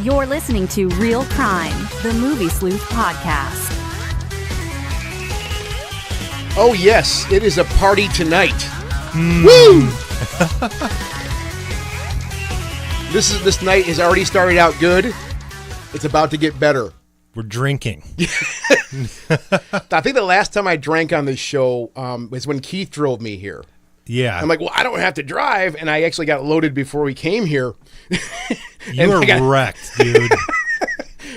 You're listening to Real Crime, the Movie Sleuth podcast. Oh, yes, it is a party tonight. Woo! This night has already started out good. It's about to get better. We're drinking. I think the last time I drank on this show was when Keith drove me here. Yeah. I'm like, well, I don't have to drive, and I actually got loaded before we came here. You were wrecked, dude.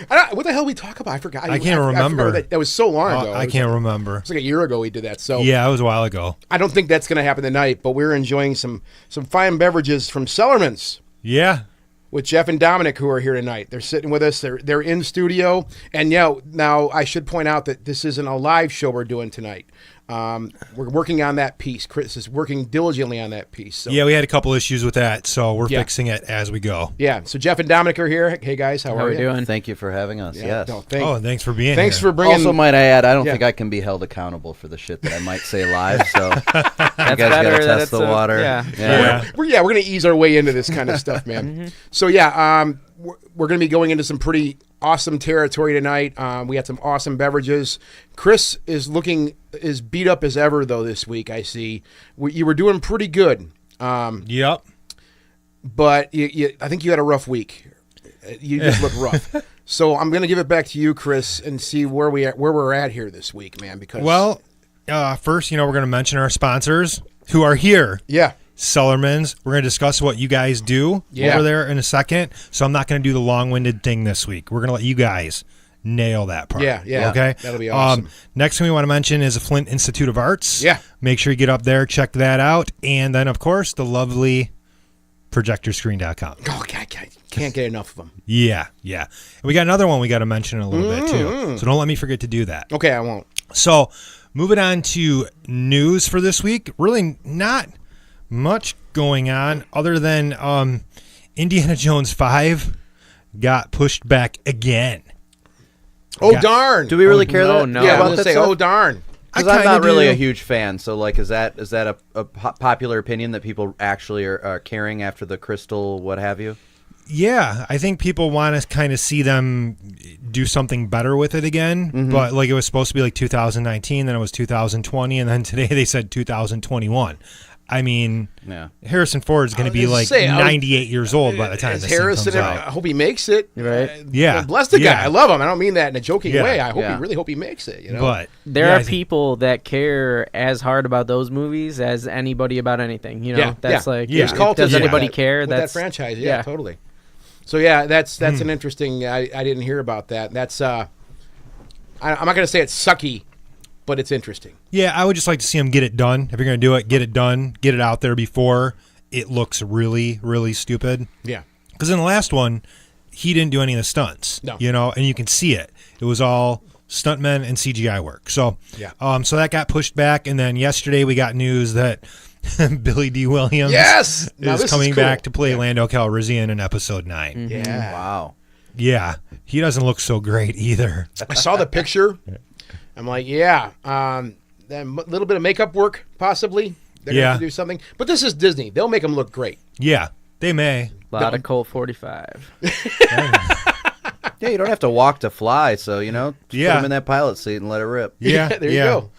What the hell we talk about? I forgot. I can't remember. That was so long ago. I can't remember. It's like a year ago we did that. So yeah, it was a while ago. I don't think that's going to happen tonight, but we're enjoying some fine beverages from Cellarmen's. Yeah. With Jeff and Dominic, who are here tonight. They're sitting with us. They're in studio. And now I should point out that this isn't a live show we're doing tonight. We're working on that piece. Chris is working diligently on that piece. So. Yeah, we had a couple issues with that, so we're fixing it as we go. Yeah, so Jeff and Dominic are here. Hey, guys, how are you doing? Thank you for having us. Yeah, yes. No, thanks for being here. Thanks for bringing... Also, might I add, I don't think I can be held accountable for the shit that I might say live, so you guys got to test the water. We're going to ease our way into this kind of stuff, man. Mm-hmm. So, we're going to be going into some pretty awesome territory tonight. We had some awesome beverages. Chris is looking as beat up as ever, though, this week, I see. You were doing pretty good. Yep. But I think you had a rough week. You just look rough. So I'm going to give it back to you, Chris, and see where we're at here this week, man. Because first, we're going to mention our sponsors who are here. Yeah. Cellarmen's. We're going to discuss what you guys do over there in a second. So I'm not going to do the long-winded thing this week. We're going to let you guys nail that part. Yeah. Okay? That'll be awesome. Next thing we want to mention is the Flint Institute of Arts. Yeah. Make sure you get up there, check that out. And then, of course, the lovely projectorscreen.com. Oh, I can't get enough of them. Yeah. And we got another one we got to mention in a little bit, too. So don't let me forget to do that. Okay, I won't. So moving on to news for this week. Really not much going on other than Indiana Jones 5 got pushed back again. Darn. Do we really care about that say, stuff? oh, darn. Because I'm not really a huge fan. So, is that a popular opinion that people actually are caring after the crystal, what have you? Yeah, I think people want to kind of see them do something better with it again. Mm-hmm. But it was supposed to be 2019, then it was 2020, and then today they said 2021. I mean, Harrison Ford is going to be 98 years old by the time this thing comes out. I hope he makes it. Right? Bless the guy. I love him. I don't mean that in a joking way. I really hope he makes it. But there are people that care as hard about those movies as anybody about anything. That's does anybody care? With that franchise, totally. So that's an interesting. I didn't hear about that. That's I'm not going to say it's sucky, but it's interesting. Yeah, I would just like to see him get it done. If you're going to do it, get it done. Get it out there before it looks really, really stupid. Yeah. Because in the last one, he didn't do any of the stunts. No. And you can see it. It was all stuntmen and CGI work. So, so that got pushed back. And then yesterday we got news that Billy D. Williams is coming back to play Lando Calrissian in Episode 9. Mm-hmm. Yeah. Wow. Yeah. He doesn't look so great either. I saw the picture. I'm like, then a little bit of makeup work, possibly. They're going to have to do something. But this is Disney. They'll make them look great. Yeah, they may. A lot of Colt 45. Yeah, you don't have to walk to fly, so, put him in that pilot seat and let it rip. Yeah, there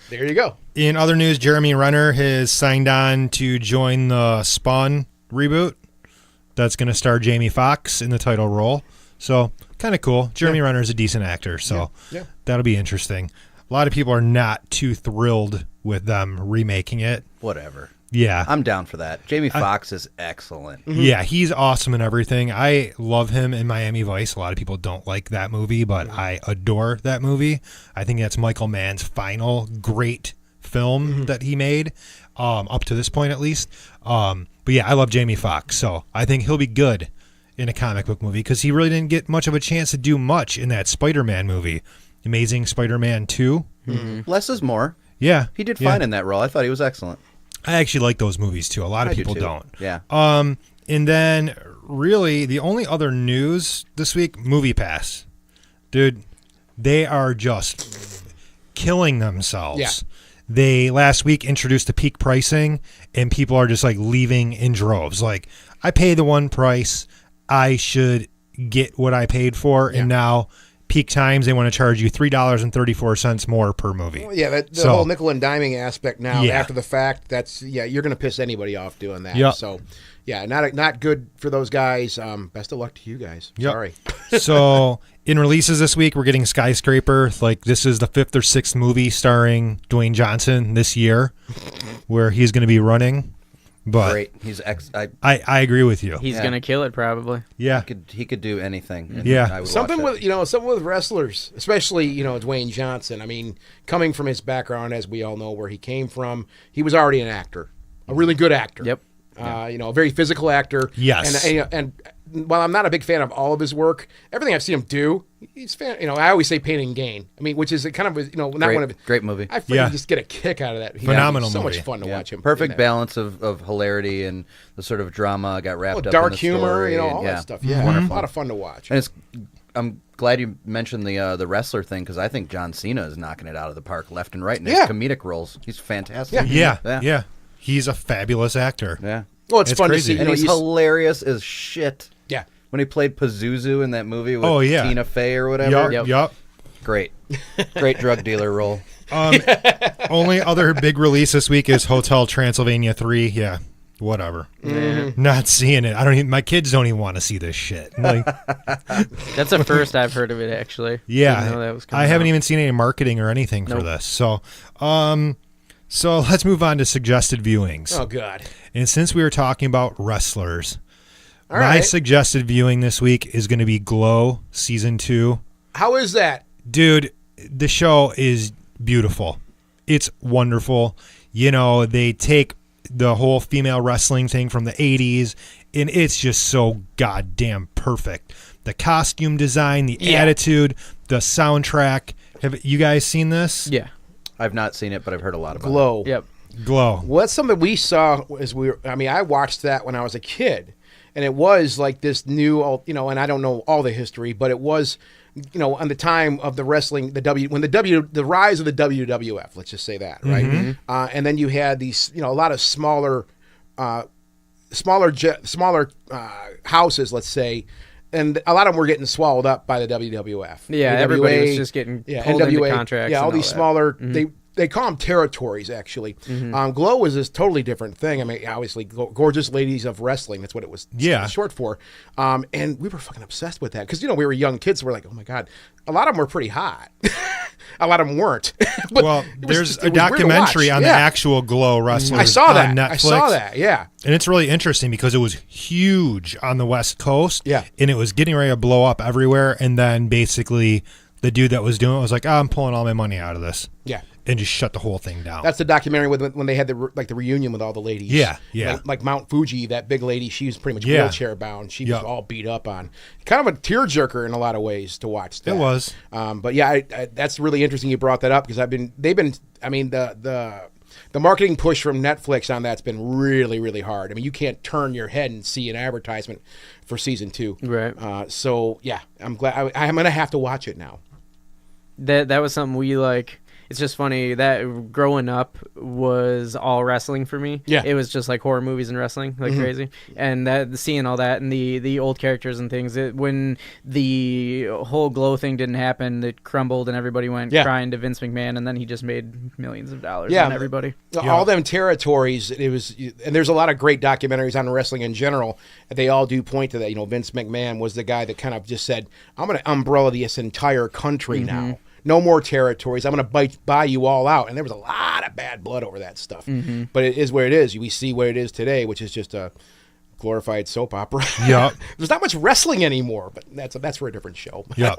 you go. In other news, Jeremy Renner has signed on to join the Spawn reboot. That's going to star Jamie Foxx in the title role. So, kind of cool. Jeremy Renner is a decent actor, so that'll be interesting. A lot of people are not too thrilled with them remaking it. Whatever. Yeah. I'm down for that. Jamie Foxx is excellent. Mm-hmm. Yeah, he's awesome in everything. I love him in Miami Vice. A lot of people don't like that movie, but I adore that movie. I think that's Michael Mann's final great film that he made, up to this point at least. But yeah, I love Jamie Foxx, so I think he'll be good in a comic book movie because he really didn't get much of a chance to do much in that Spider-Man movie. Amazing Spider-Man 2. Mm-hmm. Less is more. Yeah. He did fine in that role. I thought he was excellent. I actually like those movies too. A lot of people don't. Yeah. And then really the only other news this week, MoviePass. Dude, they are just killing themselves. Yeah. They last week introduced the peak pricing and people are just leaving in droves. I pay the one price. I should get what I paid for, and now peak times they want to charge you $3.34 more per movie. Well, yeah, the whole nickel and diming aspect now after the fact, you're going to piss anybody off doing that. Yep. So, yeah, not good for those guys. Best of luck to you guys. Yep. Sorry. So, in releases this week, we're getting Skyscraper. Like, this is the 5th or 6th movie starring Dwayne Johnson this year, where he's going to be running. But great. I agree with you. He's gonna kill it probably. Yeah, he could do anything. Yeah, something with wrestlers, especially Dwayne Johnson. I mean, coming from his background, as we all know where he came from, he was already an actor, a really good actor. Yep. A very physical actor. Yes. And while I'm not a big fan of all of his work, everything I've seen him do, he's fan. I always say Pain and Gain. I mean, which is kind of not great, one of great movie. I freaking just get a kick out of that. Phenomenal so movie. much fun to watch him. Perfect balance of hilarity and the sort of drama got wrapped up. Dark in the humor, story, all that stuff. Yeah, Wonderful. a lot of fun to watch. And I'm glad you mentioned the wrestler thing because I think John Cena is knocking it out of the park left and right in his comedic roles. He's fantastic. Yeah. He's a fabulous actor. Yeah. Well, it's fun crazy. to see. And he's hilarious as shit. Yeah. When he played Pazuzu in that movie with Tina Fey or whatever. Yup. Great. Great drug dealer role. Only other big release this week is Hotel Transylvania 3. Yeah. Whatever. Not seeing it. My kids don't even want to see this shit. Like, that's the first I've heard of it, actually. Yeah. Didn't know that was coming I haven't out. even seen any marketing or anything for this. So let's move on to suggested viewings. Oh, God. And since we were talking about wrestlers, All my right. suggested viewing this week is going to be Glow Season 2. How is that? Dude, the show is beautiful. It's wonderful. They take the whole female wrestling thing from the 80s, and it's just so goddamn perfect. The costume design, the attitude, the soundtrack. Have you guys seen this? Yeah. I've not seen it, but I've heard a lot about Glow. it. Yep. Glow. Well, that's something we saw as I watched that when I was a kid, and it was like this new, and I don't know all the history, but it was, on the time of the wrestling, the rise of the WWF, let's just say that, right? Mm-hmm. And then you had these, a lot of smaller houses, let's say, and a lot of them were getting swallowed up by the WWF. Yeah, AWA, everybody was just getting pulled into contracts. Yeah, all and these that. smaller, they call them territories, actually. Glow was this totally different thing. I mean, obviously, Gorgeous Ladies of Wrestling, that's what it was short for. And we were fucking obsessed with that because, we were young kids. So we're like, oh, my God. A lot of them were pretty hot. A lot of them weren't. But there's a documentary on the actual Glow wrestlers I saw that. on Netflix. I saw that, yeah. And it's really interesting because it was huge on the West Coast. Yeah. And it was getting ready to blow up everywhere. And then basically the dude that was doing it was like, I'm pulling all my money out of this. Yeah. And just shut the whole thing down. That's the documentary when they had the reunion with all the ladies. Yeah. Like Mount Fuji, that big lady, she was pretty much wheelchair bound. She was all beat up on. Kind of a tearjerker in a lot of ways to watch that. It was. But yeah, that's really interesting you brought that up because the marketing push from Netflix on that's been really, really hard. I mean, you can't turn your head and see an advertisement for season 2. Right. So yeah, I'm glad I'm going to have to watch it now. That was something we like. It's just funny that growing up was all wrestling for me. Yeah. It was just like horror movies and wrestling like crazy. And that seeing all that and the old characters and things, when the whole Glow thing didn't happen, it crumbled and everybody went crying to Vince McMahon, and then he just made millions of dollars on everybody. All them territories, it was, and there's a lot of great documentaries on wrestling in general. They all do point to that. Vince McMahon was the guy that kind of just said, I'm going to umbrella this entire country now. No more territories. I'm going to buy you all out. And there was a lot of bad blood over that stuff. But it is what it is. We see what it is today, which is just a glorified soap opera. Yeah. There's not much wrestling anymore, but that's for a different show. Yeah.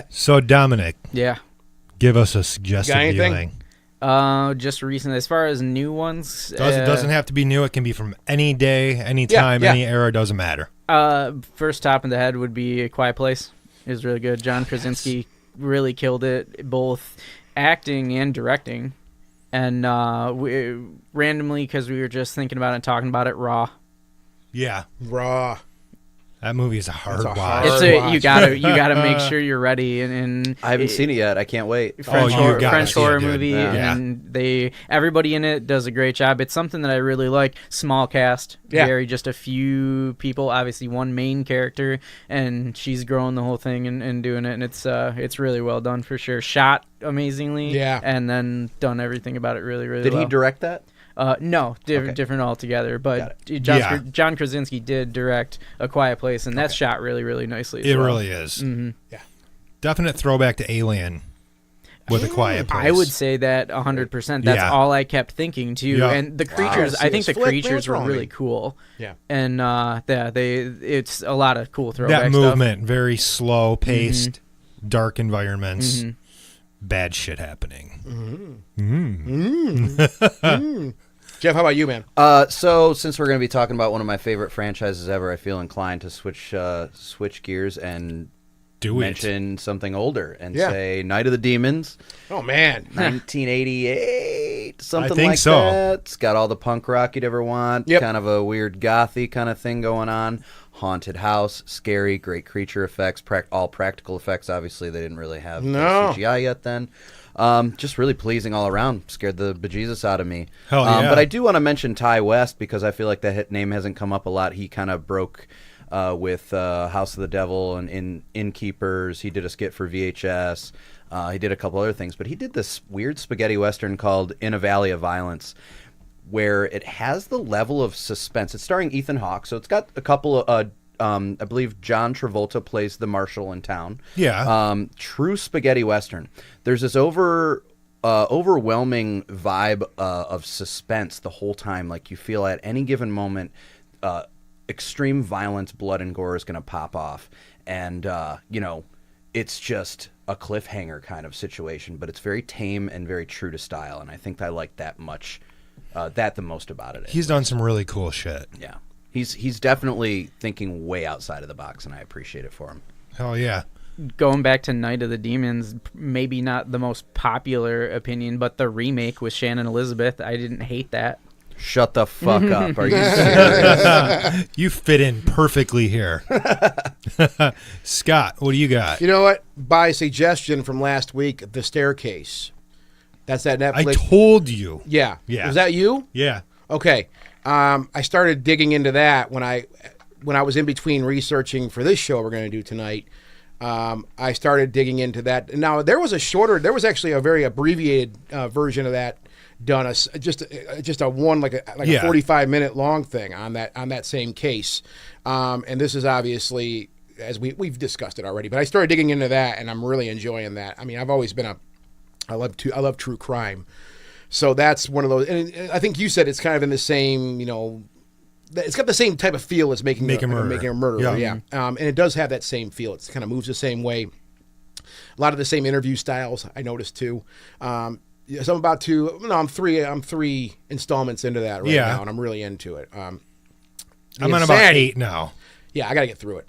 So, Dominic. Yeah. Give us a suggested viewing. Just recently, as far as new ones. Doesn't have to be new. It can be from any day, any time, any era. Doesn't matter. First top in the head would be A Quiet Place. It was really good. John Krasinski really killed it, both acting and directing. And randomly, because we were just thinking about it and talking about it, Raw. Yeah. Raw. That movie is a hard watch. watch. You gotta make sure you're ready. And I haven't seen it yet. I can't wait. French horror it, movie, Yeah. and everybody in it does a great job. It's something that I really like. Small cast, very just a few people. Obviously, one main character, and she's growing the whole thing and doing it. And it's really well done for sure. Shot amazingly, and then done everything about it really well. Did he direct that? No, different altogether. But John Krasinski did direct A Quiet Place, and that's shot really, really nicely. It really is. Mm-hmm. Yeah, definite throwback to Alien with A Quiet Place. I would say that 100%. That's all I kept thinking too. Yeah. And the creatures, I think the creatures were really cool. Yeah, and it's a lot of cool throwback that stuff. movement, very slow paced, dark environments. Bad shit happening. Jeff, how about you, man? So since we're going to be talking about one of my favorite franchises ever, I feel inclined to switch gears and mention something older and say Night of the Demons. Oh man, 1988, something think like so. that. It's got all the punk rock you'd ever want. Kind of a weird gothy kind of thing going on. Haunted house, scary, great creature effects, all practical effects. Obviously, they didn't really have CGI yet then. Just really pleasing all around. Scared the bejesus out of me. Hell yeah. But I do want to mention Ty West because I feel like that name hasn't come up a lot. He kind of broke with House of the Devil and in Innkeepers. He did a skit for VHS. He did a couple other things, but he did this weird spaghetti western called In a Valley of Violence, where it has the level of suspense. It's starring Ethan Hawke, so it's got a couple of, I believe John Travolta plays the marshal in town. Yeah. True spaghetti western. There's this overwhelming vibe of suspense the whole time. Like you feel at any given moment, extreme violence, blood, and gore is going to pop off. And, it's just a cliffhanger kind of situation, but it's very tame and very true to style. And I think I like that much. The most about it. He's done some really cool shit. Yeah, he's definitely thinking way outside of the box, and I appreciate it for him. Hell yeah. Going back to Night of the Demons, maybe not the most popular opinion, but the remake with Shannon Elizabeth, I didn't hate that. Shut the fuck up. Are you serious? You fit in perfectly here. Scott, what do you got? You know what? By suggestion from last week, The Staircase. That's that Netflix. I told you. Yeah. Was that you? Yeah. Okay. I started digging into that when I was in between researching for this show we're going to do tonight. I started digging into that. Now there was actually a very abbreviated version of that done, just a 45-minute long thing on that same case. And this is obviously, as we've discussed it already, but I started digging into that and I'm really enjoying that. I mean, I've always been I love true crime. So that's one of those, and I think you said it's kind of in the same, it's got the same type of feel as Making a Murderer. Yeah. And it does have that same feel. It kind of moves the same way. A lot of the same interview styles I noticed too. So I'm three installments into that right now, and I'm really into it. I'm on about 8 now. Yeah, I got to get through it.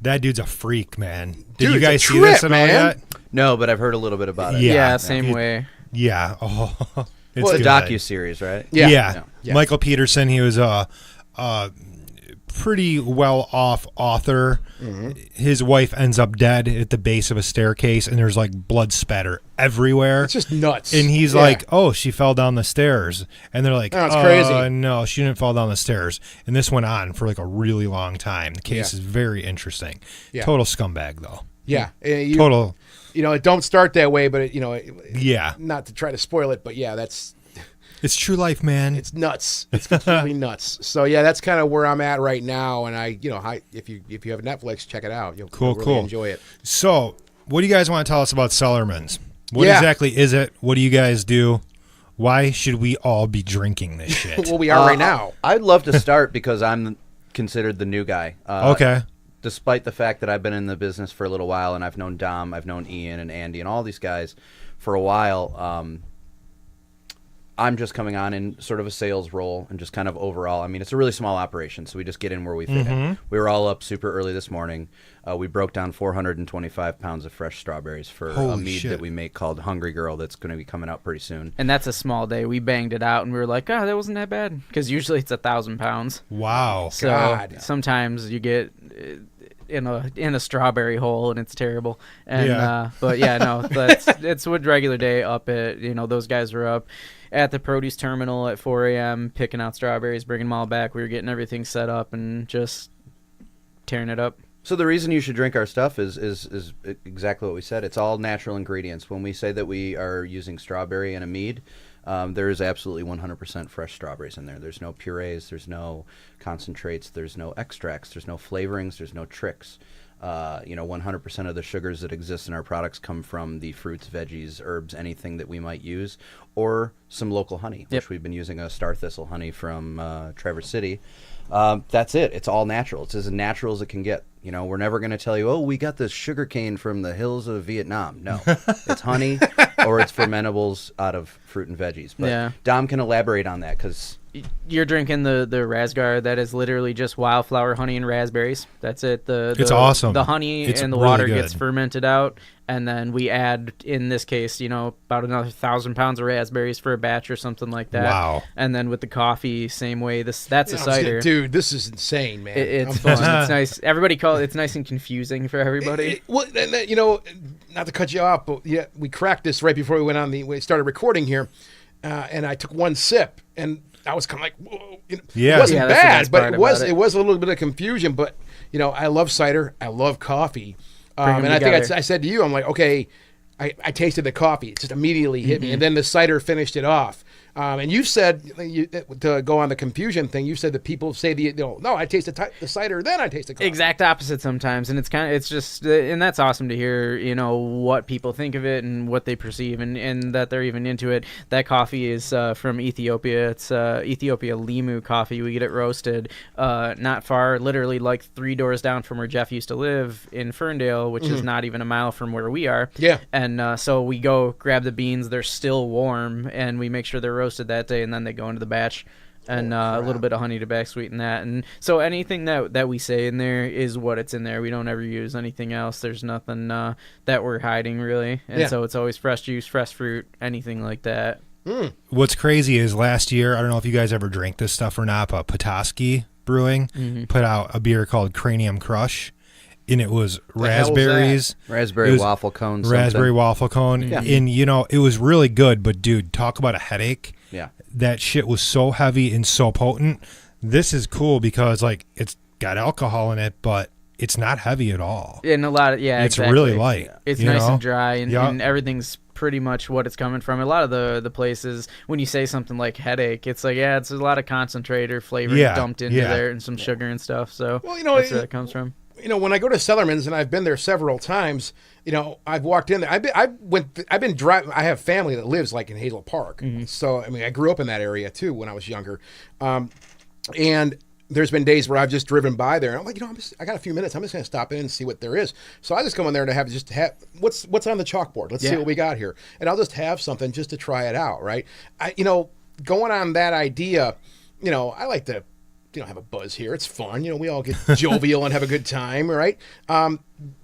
That dude's a freak, man. Did Dude, you guys it's a see trip, this at all man. yet? No, but I've heard a little bit about it. Yeah, same way. Yeah. Oh, it's Well, a good. docu-series, right? Yeah. Michael Peterson, he was a pretty well-off author. Mm-hmm. His wife ends up dead at the base of a staircase, and there's like blood spatter everywhere. It's just nuts. And he's like, "Oh, she fell down the stairs," and they're like, "Oh, it's crazy." No, she didn't fall down the stairs. And this went on for like a really long time. The case is very interesting. Yeah. Total scumbag, though. Yeah, total. It don't start that way, but not to try to spoil it, but it's true life, man. It's nuts. It's completely nuts. So that's kind of where I'm at right now. And if you have Netflix, check it out. You'll really enjoy it. So, what do you guys want to tell us about Cellarmen's? What exactly is it? What do you guys do? Why should we all be drinking this shit? Well, we are right now. I'd love to start because I'm considered the new guy. Okay. Despite the fact that I've been in the business for a little while and I've known Dom, I've known Ian and Andy and all these guys for a while. I'm just coming on in sort of a sales role and just kind of overall. I mean, it's a really small operation, so we just get in where we fit in. We were all up super early this morning. We broke down 425 pounds of fresh strawberries for a mead that we make called Hungry Girl that's going to be coming out pretty soon. And that's a small day. We banged it out, and we were like, oh, that wasn't that bad. Because usually it's 1,000 pounds. Wow. So sometimes you get in a strawberry hole, and it's terrible. And but yeah, no, it's a regular day up at, those guys were up at the produce terminal at 4 a.m. picking out strawberries, bringing them all back. We were getting everything set up and just tearing it up. So the reason you should drink our stuff is exactly what we said. It's all natural ingredients. When we say that we are using strawberry in a mead, there is absolutely 100% fresh strawberries in there. There's no purees, there's no concentrates, there's no extracts, there's no flavorings, there's no tricks. 100% of the sugars that exist in our products come from the fruits, veggies, herbs, anything that we might use, or some local honey, which we've been using a star thistle honey from Traverse City. That's it. It's all natural. It's as natural as it can get. We're never going to tell you, oh, we got this sugar cane from the hills of Vietnam. No, it's honey or it's fermentables out of fruit and veggies. But Dom can elaborate on that because you're drinking the Rasgar. That is literally just wildflower honey and raspberries. That's it. It's awesome. The honey and the water gets fermented out. And then we add, in this case, about another 1,000 pounds of raspberries for a batch or something like that. Wow. And then with the coffee, same way. That's a cider. Dude, this is insane, man. It's fun. It's nice. Everybody it's nice and confusing for everybody. Not to cut you off, but we cracked this right before we started recording here. And I took one sip, and I was kind of like, whoa. It wasn't bad, but it was a little bit of confusion. But, I love cider. I love coffee. And I think I said to you, I'm like, okay, I tasted the coffee. It just immediately hit me. And then the cider finished it off. And you said, to go on the confusion thing, you said that people say no, I taste the cider, then I taste the coffee. Exact opposite sometimes. And it's just, and that's awesome to hear, what people think of it and what they perceive and that they're even into it. That coffee is from Ethiopia. It's Ethiopia Limu coffee. We get it roasted not far, literally like 3 doors down from where Jeff used to live in Ferndale, which is not even a mile from where we are. Yeah. And so we go grab the beans. They're still warm, and we make sure they're roasted that day, and then they go into the batch, and a little bit of honey to back sweeten that. And so anything that we say in there is what it's in there. We don't ever use anything else. There's nothing that we're hiding really. And so it's always fresh juice, fresh fruit, anything like that. What's crazy is last year, I don't know if you guys ever drank this stuff or not, but Petoskey Brewing put out a beer called Cranium Crush. And it was raspberries. Raspberry waffle cone. Raspberry waffle cone. Yeah. And, it was really good. But, dude, talk about a headache. Yeah. That shit was so heavy and so potent. This is cool because, it's got alcohol in it, but it's not heavy at all. And a lot of, it's really light. It's nice and dry, and everything's pretty much what it's coming from. A lot of the places, when you say something like headache, it's like, it's a lot of concentrate or flavor dumped into there and some sugar and stuff. So that's where it comes from. When I go to Cellarmen's, and I've been there several times, I've walked in there. I've been driving. I have family that lives in Hazel Park. So, I grew up in that area too when I was younger. And there's been days where I've just driven by there, and I'm like, I got a few minutes. I'm just going to stop in and see what there is. So I just come in there to have what's on the chalkboard. Let's see what we got here. And I'll just have something just to try it out, right? Going on that idea, I like to, have a buzz here. It's fun. We all get jovial and have a good time, right?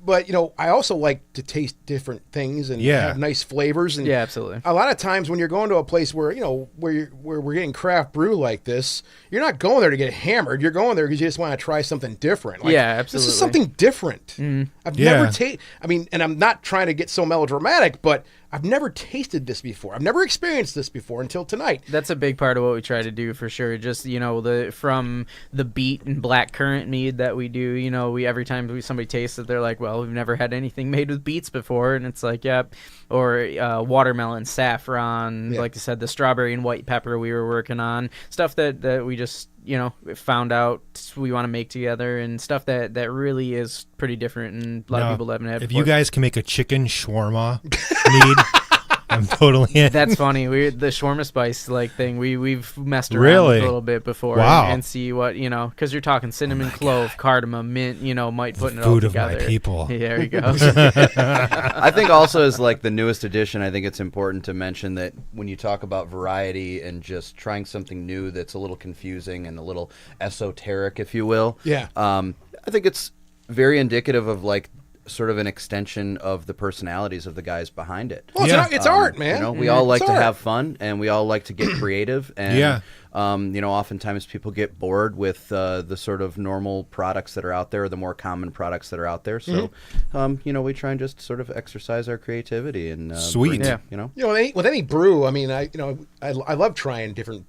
But, I also like to taste different things and have nice flavors. And absolutely. A lot of times when you're going to a place where, where we're getting craft brew like this, you're not going there to get hammered. You're going there because you just want to try something different. Absolutely. This is something different. I've never and I'm not trying to get so melodramatic, but I've never tasted this before. I've never experienced this before until tonight. That's a big part of what we try to do for sure. Just, from the beet and black currant mead that we do, we every time somebody tastes it, they're like, well, we've never had anything made with beets before. And it's like, yep. Or watermelon, saffron, like I said, the strawberry and white pepper we were working on. Stuff that we just, found out we want to make together, and stuff that really is pretty different, and a lot of people haven't had If before. you guys can make a chicken shawarma mead, I'm totally in. That's funny. The shawarma spice thing. We've messed around Really? with a little bit before. Wow. And see what because you're talking cinnamon, clove, cardamom, mint. Might putting it all Food of together. my people. Yeah, there you go. I think also as the newest edition, I think it's important to mention that when you talk about variety and just trying something new that's a little confusing and a little esoteric, if you will. Yeah. I think it's very indicative of sort of an extension of the personalities of the guys behind it. Well, it's art, man. We all like It's to art. have fun, and we all like to get creative. And, oftentimes people get bored with the sort of normal products that are out there, or the more common products that are out there. So, we try and just sort of exercise our creativity and Sweet. With any brew, I mean, I love trying different,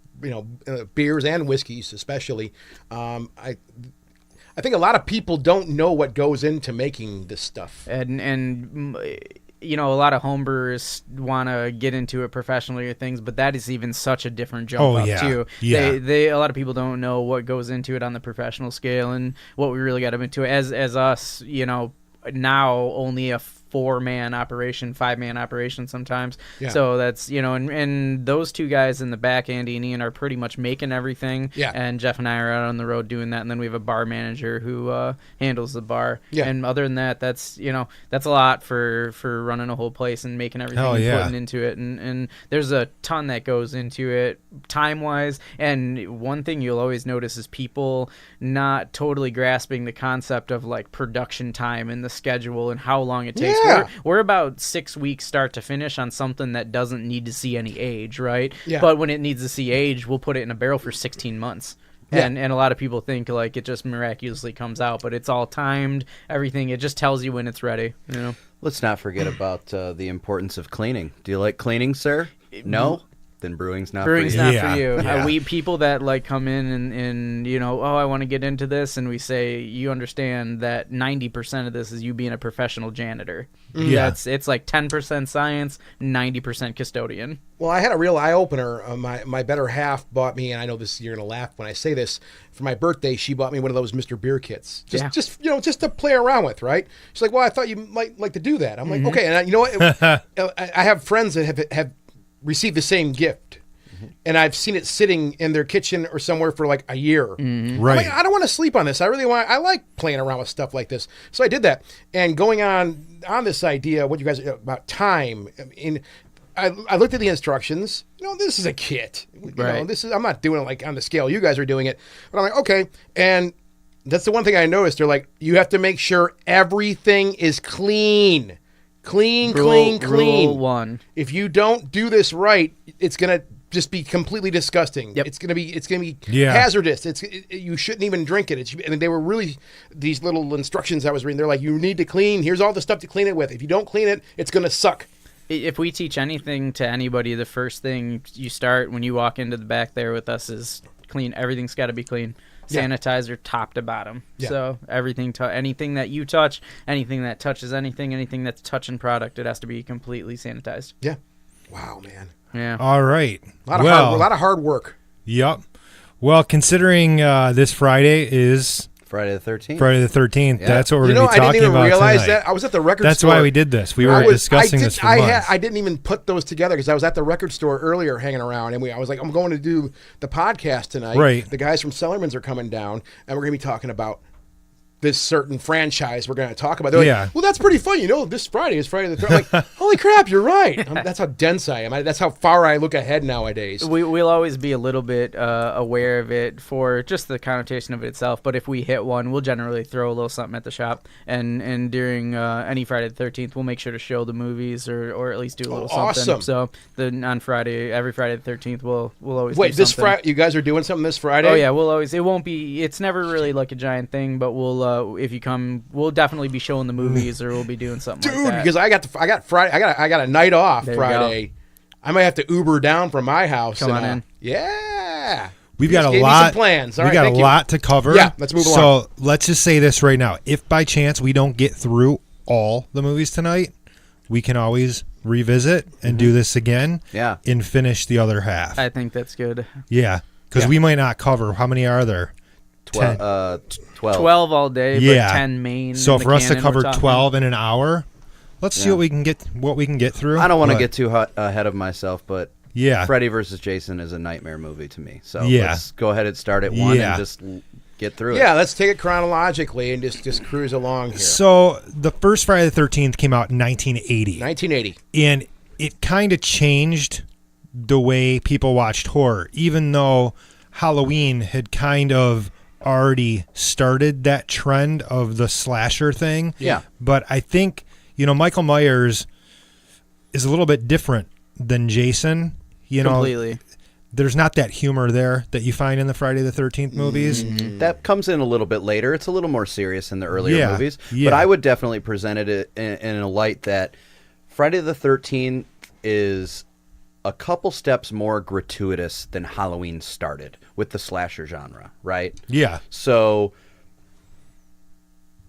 beers and whiskeys, especially. I think a lot of people don't know what goes into making this stuff. And a lot of homebrewers want to get into it professionally or things, but that is even such a different jump up too. Yeah. They a lot of people don't know what goes into it on the professional scale and what we really got into it. As us, now only a 4-man operation, 5-man operation sometimes. Yeah. So that's, and those two guys in the back, Andy and Ian, are pretty much making everything. Yeah. And Jeff and I are out on the road doing that. And then we have a bar manager who handles the bar. Yeah. And other than that, that's a lot for running a whole place and making everything Hell and yeah. putting into it. And there's a ton that goes into it time-wise. And one thing you'll always notice is people not totally grasping the concept of production time and the schedule and how long it takes. Yeah. We're about 6 weeks start to finish on something that doesn't need to see any age, right? Yeah. But when it needs to see age, we'll put it in a barrel for 16 months. Yeah. And a lot of people think it just miraculously comes out, but it's all timed, everything. It just tells you when it's ready, Let's not forget about the importance of cleaning. Do you like cleaning, sir? No? Then brewing's not Brewing's for you. not Yeah. for you. Yeah. We people that come in and I want to get into this, and we say, you understand that 90% of this is you being a professional janitor. Yeah. It's 10% science, 90% custodian. Well, I had a real eye-opener. My better half bought me, and I know you're going to laugh when I say this, for my birthday, she bought me one of those Mr. Beer kits. Just to play around with, right? She's like, well, I thought you might like to do that. I'm like, okay. And I have friends that have received the same gift. And I've seen it sitting in their kitchen or somewhere for a year. Right. I'm like, I don't want to sleep on this. I like playing around with stuff like this. So I did that. And going on this idea, what you guys about time, I looked at the instructions. This is a kit. Right. I'm not doing it on the scale you guys are doing it. But I'm like, okay. And that's the one thing I noticed. They're like, you have to make sure everything is clean. Clean. Rule 1. If you don't do this right, it's gonna just be completely disgusting. Yep. It's gonna be hazardous. You shouldn't even drink it. And they were really these little instructions I was reading. They're like, you need to clean. Here's all the stuff to clean it with. If you don't clean it, it's gonna suck. If we teach anything to anybody, the first thing you start when you walk into the back there with us is clean. Everything's got to be clean. Yeah. Sanitizer top to bottom. Yeah. So everything, anything that you touch, anything that touches anything that's touching product, it has to be completely sanitized. Yeah. Wow, man. Yeah. All right. A lot of hard work. Yep. Well, considering this Friday is Friday the 13th. Friday the 13th, Yeah. that's what we're going to be talking about I didn't even realize tonight. that. I was at the record That's store. why we did this. We were discussing this for months. I didn't even put those together because I was at the record store earlier hanging around, and I was like, I'm going to do the podcast tonight. Right. The guys from Cellarmen's are coming down, and we're going to be talking about this certain franchise we're going to talk about. They're like, Yeah. well, that's pretty fun. This Friday is Friday the 13th. I'm like, holy crap, you're right. That's how dense I am. That's how far I look ahead nowadays. We'll always be a little bit aware of it for just the connotation of it itself. But if we hit one, we'll generally throw a little something at the shop. And during any Friday the 13th, we'll make sure to show the movies or at least do a little something. Awesome. So on Friday, every Friday the 13th, we'll always Wait, do this something. Friday, you guys are doing something this Friday? Oh yeah, we'll always. It won't be. It's never really like a giant thing, but we'll if you come, we'll definitely be showing the movies or we'll be doing something Dude, like that. because I got Friday. I got a night off There you Friday. I might have to Uber down from my house. Come on in. Yeah. We've You got just a gave me lot. some plans. All we right, got a thank you. lot to cover. Yeah, let's move along. So let's just say this right now: if by chance we don't get through all the movies tonight, we can always revisit and do this again. Yeah. And finish the other half. I think that's good. Yeah, because Yeah. we might not cover. How many are there? 12. 12 all day, Yeah. but 10 main. So in the for us to canon we're cover talking. 12 in an hour, let's see what we can get through. I don't want to get too ahead of myself, but yeah, Freddy vs. Jason is a nightmare movie to me. So let's go ahead and start at 1 and just get through it. Yeah, let's take it chronologically and just cruise along here. So the first Friday the 13th came out in 1980. 1980. And it kind of changed the way people watched horror, even though Halloween had kind of already started that trend of the slasher thing. Yeah. But I think, Michael Myers is a little bit different than Jason. Completely. There's not that humor there that you find in the Friday the 13th movies. Mm-hmm. That comes in a little bit later. It's a little more serious in the earlier movies. Yeah. But I would definitely present it in a light that Friday the 13th is a couple steps more gratuitous than Halloween started with the slasher genre, right? Yeah. So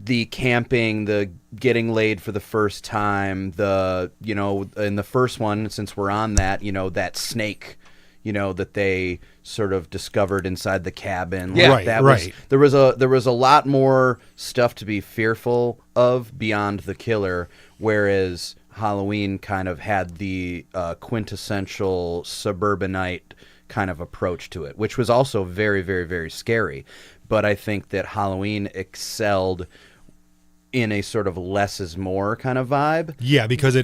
the camping, the getting laid for the first time, in the first one, since we're on that, that snake, that they sort of discovered inside the cabin. Yeah, right. There was a lot more stuff to be fearful of beyond the killer, whereas Halloween kind of had the quintessential suburbanite kind of approach to it, which was also very, very, very scary. But I think that Halloween excelled in a sort of less is more kind of vibe. Yeah, because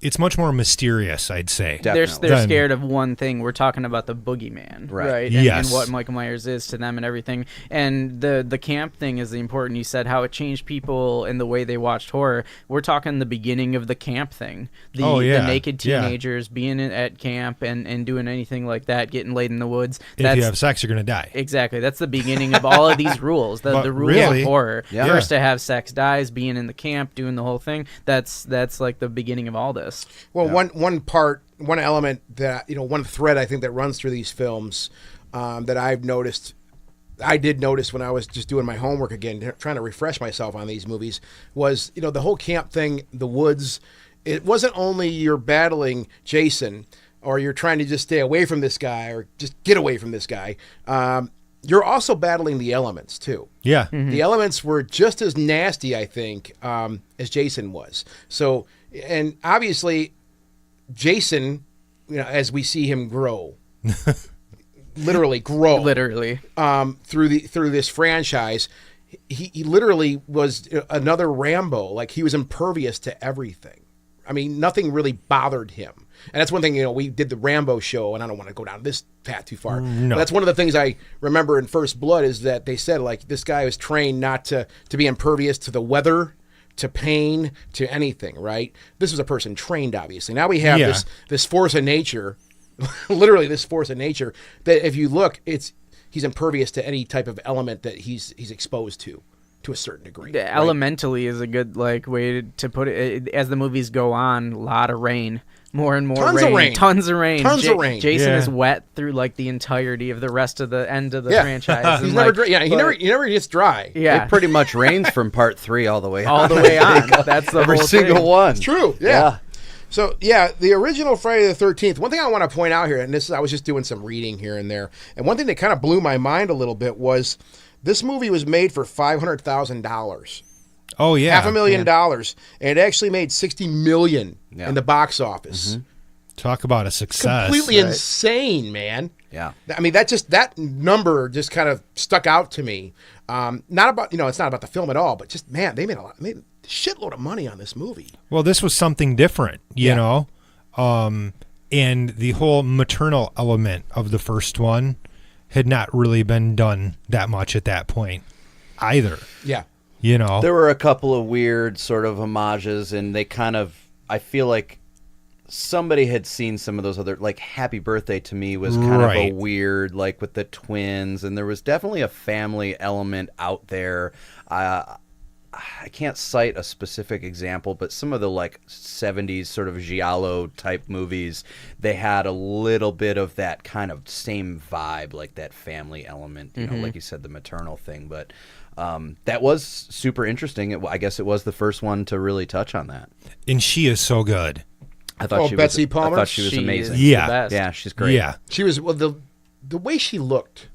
it's much more mysterious, I'd say. Definitely. They're scared of one thing. We're talking about the boogeyman, right? And, yes. and what Michael Myers is to them and everything. And the camp thing is the important. You said how it changed people in the way they watched horror. We're talking the beginning of the camp thing. The naked teenagers being at camp and doing anything like that, getting laid in the woods. If you have sex, you're going to die. Exactly. That's the beginning of all of these rules. The rules of horror. Yeah. First to have sex dies, being in the camp, doing the whole thing. That's like the beginning of all this. Well, one element that, one thread I think that runs through these films that I did notice when I was just doing my homework again, trying to refresh myself on these movies, was, the whole camp thing, the woods. It wasn't only you're battling Jason or you're trying to just stay away from this guy or just get away from this guy. You're also battling the elements, too. Yeah. Mm-hmm. The elements were just as nasty, I think, as Jason was. So, and obviously, Jason, as we see him grow, literally grow, through this franchise, he literally was another Rambo. Like, he was impervious to everything. I mean, nothing really bothered him. And that's one thing, we did the Rambo show, and I don't want to go down this path too far. No. But that's one of the things I remember in First Blood is that they said, like, this guy was trained not to be impervious to the weather, to pain, to anything, right? This was a person trained, obviously. Now we have this force of nature, literally this force of nature, that if you look, he's impervious to any type of element that he's exposed to a certain degree. Right? Elementally is a good way to put it. As the movies go on, a lot of rain. More and more Tons of rain. Jason is wet through like the entirety of the rest of the end of the franchise. He's never dry. Yeah, he never gets dry. Yeah, it pretty much rains from part 3 all the way on. All the way on. That's the every whole single thing. one. It's true. Yeah. So the original Friday the 13th. One thing I want to point out here, and I was just doing some reading here and there, and one thing that kind of blew my mind a little bit was this movie was made for $500,000. Oh yeah, $500,000, and it actually made $60 million in the box office. Mm-hmm. Talk about a success! Completely insane, man. Yeah, I mean that number just kind of stuck out to me. Not about it's not about the film at all, but just man, they made a shitload of money on this movie. Well, this was something different, you know, and the whole maternal element of the first one had not really been done that much at that point either. Yeah. There were a couple of weird sort of homages, and they kind of, I feel like somebody had seen some of those other, like Happy Birthday to me was kind of a weird, like with the twins, and there was definitely a family element out there. I can't cite a specific example, but some of the like 70s sort of giallo type movies, they had a little bit of that kind of same vibe, like that family element, you know, like you said, the maternal thing. But that was super interesting. I guess it was the first one to really touch on that. And she is so good. I thought Betsy Palmer? I thought she was amazing. Yeah. Yeah, she's great. Yeah. She was the way she looked.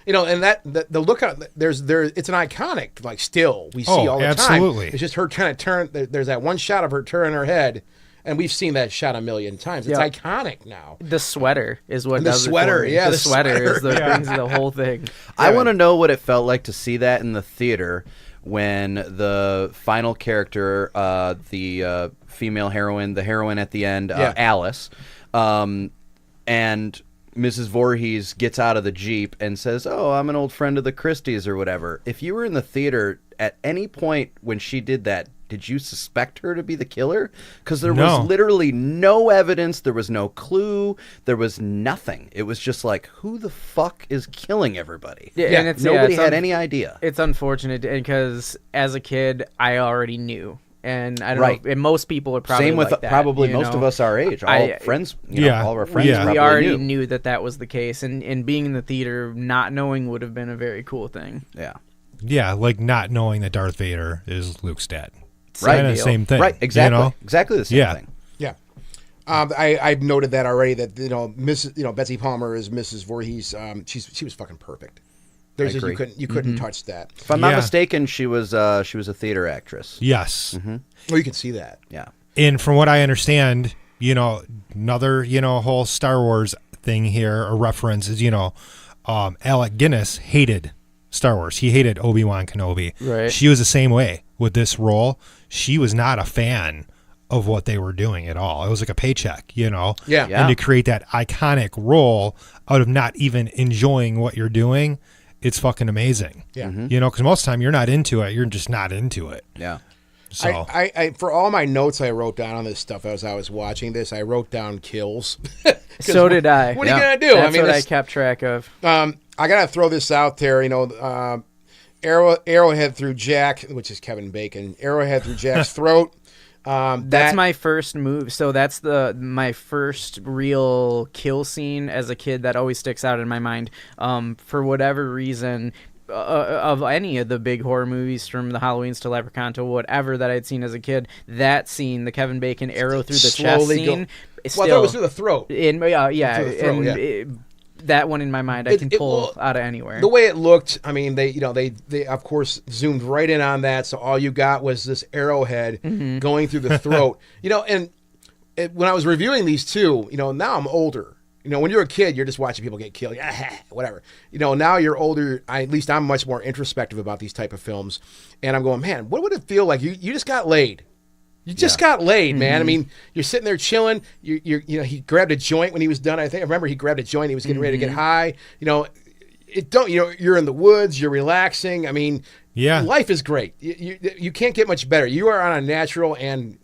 And the look on it's an iconic like still we see all the absolutely. time. It's just her kind of turn. There's that one shot of her turning her head, and we've seen that shot a million times. It's iconic now. The sweater is what and the does sweater. it for me. Yeah, the sweater is the brings the whole thing. I want to know what it felt like to see that in the theater when the final character, the female heroine, the heroine at the end, Alice, and Mrs. Voorhees gets out of the Jeep and says, "Oh, I'm an old friend of the Christies," or whatever. If you were in the theater at any point when she did that, did you suspect her to be the killer? Because there was literally no evidence. There was no clue. There was nothing. It was just like, who the fuck is killing everybody? Yeah, and nobody had any idea. It's unfortunate because as a kid, I already knew. And I don't know. And most people are probably same with like that, probably most of us our age. All friends, all of our friends. We already knew that was the case, and being in the theater, not knowing would have been a very cool thing. Yeah, yeah, like not knowing that Darth Vader is Luke's dad. Right, same thing. Right, exactly, exactly the same thing. Yeah. I've noted that already. That Mrs. Betsy Palmer is Mrs. Voorhees. She was fucking perfect. You couldn't touch that. If I'm not mistaken, she was a theater actress. Yes. Mm-hmm. Well, you can see that. Yeah. And from what I understand, another whole Star Wars thing here, a reference is Alec Guinness hated Star Wars. He hated Obi-Wan Kenobi. Right. She was the same way with this role. She was not a fan of what they were doing at all. It was like a paycheck, Yeah. And to create that iconic role out of not even enjoying what you're doing, it's fucking amazing. Yeah. Mm-hmm. Because most of the time you're not into it. You're just not into it. Yeah. So I for all my notes I wrote down on this stuff as I was watching this, I wrote down kills. So did I. What are you gonna do? That's what I kept track of. I gotta throw this out there. Arrowhead through Jack, which is Kevin Bacon. Arrowhead through Jack's throat. That's my first move. So that's my first real kill scene as a kid that always sticks out in my mind. For whatever reason, of any of the big horror movies from the Halloweens to Leprechaun to whatever that I'd seen as a kid, that scene, the Kevin Bacon arrow through the chest scene, I thought it was through the throat. That one in my mind I can pull out of anywhere. The way it looked, I mean, they of course zoomed right in on that, so all you got was this arrowhead going through the throat. When I was reviewing these two, now I'm older. When you're a kid, you're just watching people get killed, whatever. Now you're older. At least I'm much more introspective about these type of films, and I'm going, man, what would it feel like? You just got laid. You just got laid, man. I mean, you're sitting there chilling. He grabbed a joint when he was done. I remember he grabbed a joint. He was getting ready to get high. You're in the woods. You're relaxing. I mean, life is great. You can't get much better. You are on a natural and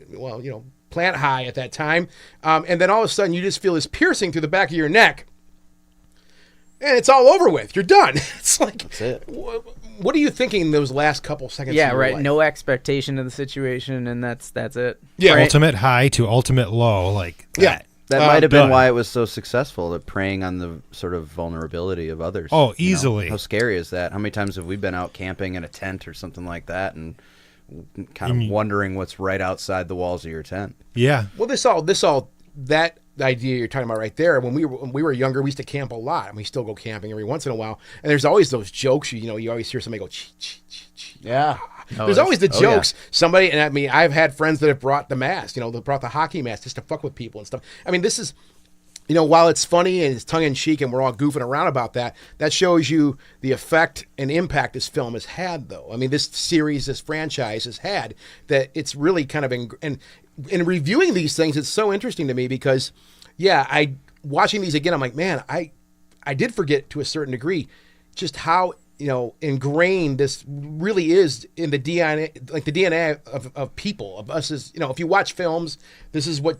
plant high at that time, and then all of a sudden you just feel this piercing through the back of your neck, and it's all over with. You're done. It's like, that's it. What are you thinking in those last couple seconds? Yeah, of your right. life? No expectation of the situation, and that's it. Yeah, right? Ultimate high to ultimate low, like that. Yeah. That might have been done. why it was so successful, the preying on the sort of vulnerability of others. Oh, easily. How scary is that? How many times have we been out camping in a tent or something like that and kind of wondering what's right outside the walls of your tent? Yeah. Well, that idea you're talking about right there. When we were younger, we used to camp a lot, and we still go camping every once in a while. And there's always those jokes. You always hear somebody go, chee, chee, chee, chee. Yeah. There's always the jokes. Somebody, and I mean, I've had friends that have brought the mask. They brought the hockey mask just to fuck with people and stuff. I mean, this is, while it's funny and it's tongue in cheek, and we're all goofing around about that, that shows you the effect and impact this film has had, though. I mean, this series, this franchise has had, that it's really kind of in reviewing these things, it's so interesting to me because, watching these again, I'm like, man, I did forget to a certain degree just how ingrained this really is in the DNA, like the DNA of people, of us. Is if you watch films, this is what.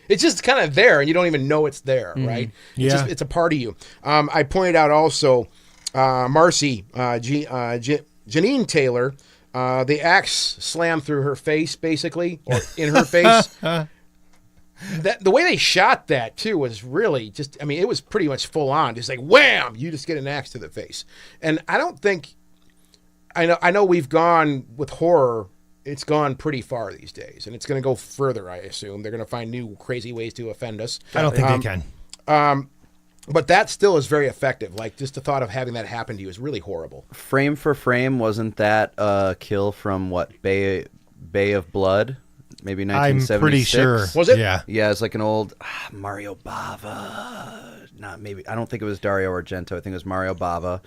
It's just kind of there, and you don't even know it's there, right? Yeah. It's a part of you. I pointed out also, Marcy, Janine Taylor, the axe slammed through her face, basically, or in her face. The way they shot that too was really just. I mean, it was pretty much full on, just like wham! You just get an axe to the face, and I don't think. I know we've gone with horror. It's gone pretty far these days, and it's going to go further, I assume. They're going to find new crazy ways to offend us. I don't think they can. But that still is very effective. Like, just the thought of having that happen to you is really horrible. Frame for frame, wasn't that a kill from what, Bay of Blood? Maybe 1976? I'm pretty sure. Was it? Yeah. Yeah, it's like an old Mario Bava. Not maybe. I don't think it was Dario Argento. I think it was Mario Bava.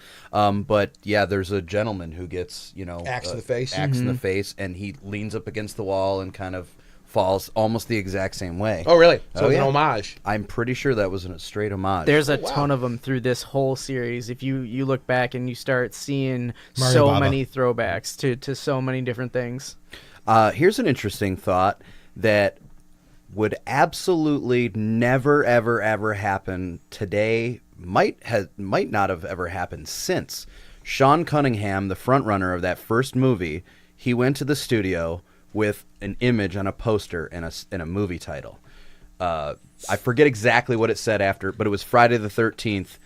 But yeah, there's a gentleman who gets, axe to the face. Axe in the face, and he leans up against the wall and kind of falls almost the exact same way. Oh, really? So it's yeah. an homage. I'm pretty sure that was a straight homage. There's a ton of them through this whole series. If you look back and you start seeing so Bava. many throwbacks to so many different things. Here's an interesting thought that would absolutely never, ever, ever happen today. Might not have ever happened since. Sean Cunningham, the front runner of that first movie, he went to the studio with an image on a poster and a movie title. I forget exactly what it said after, but it was Friday the 13th,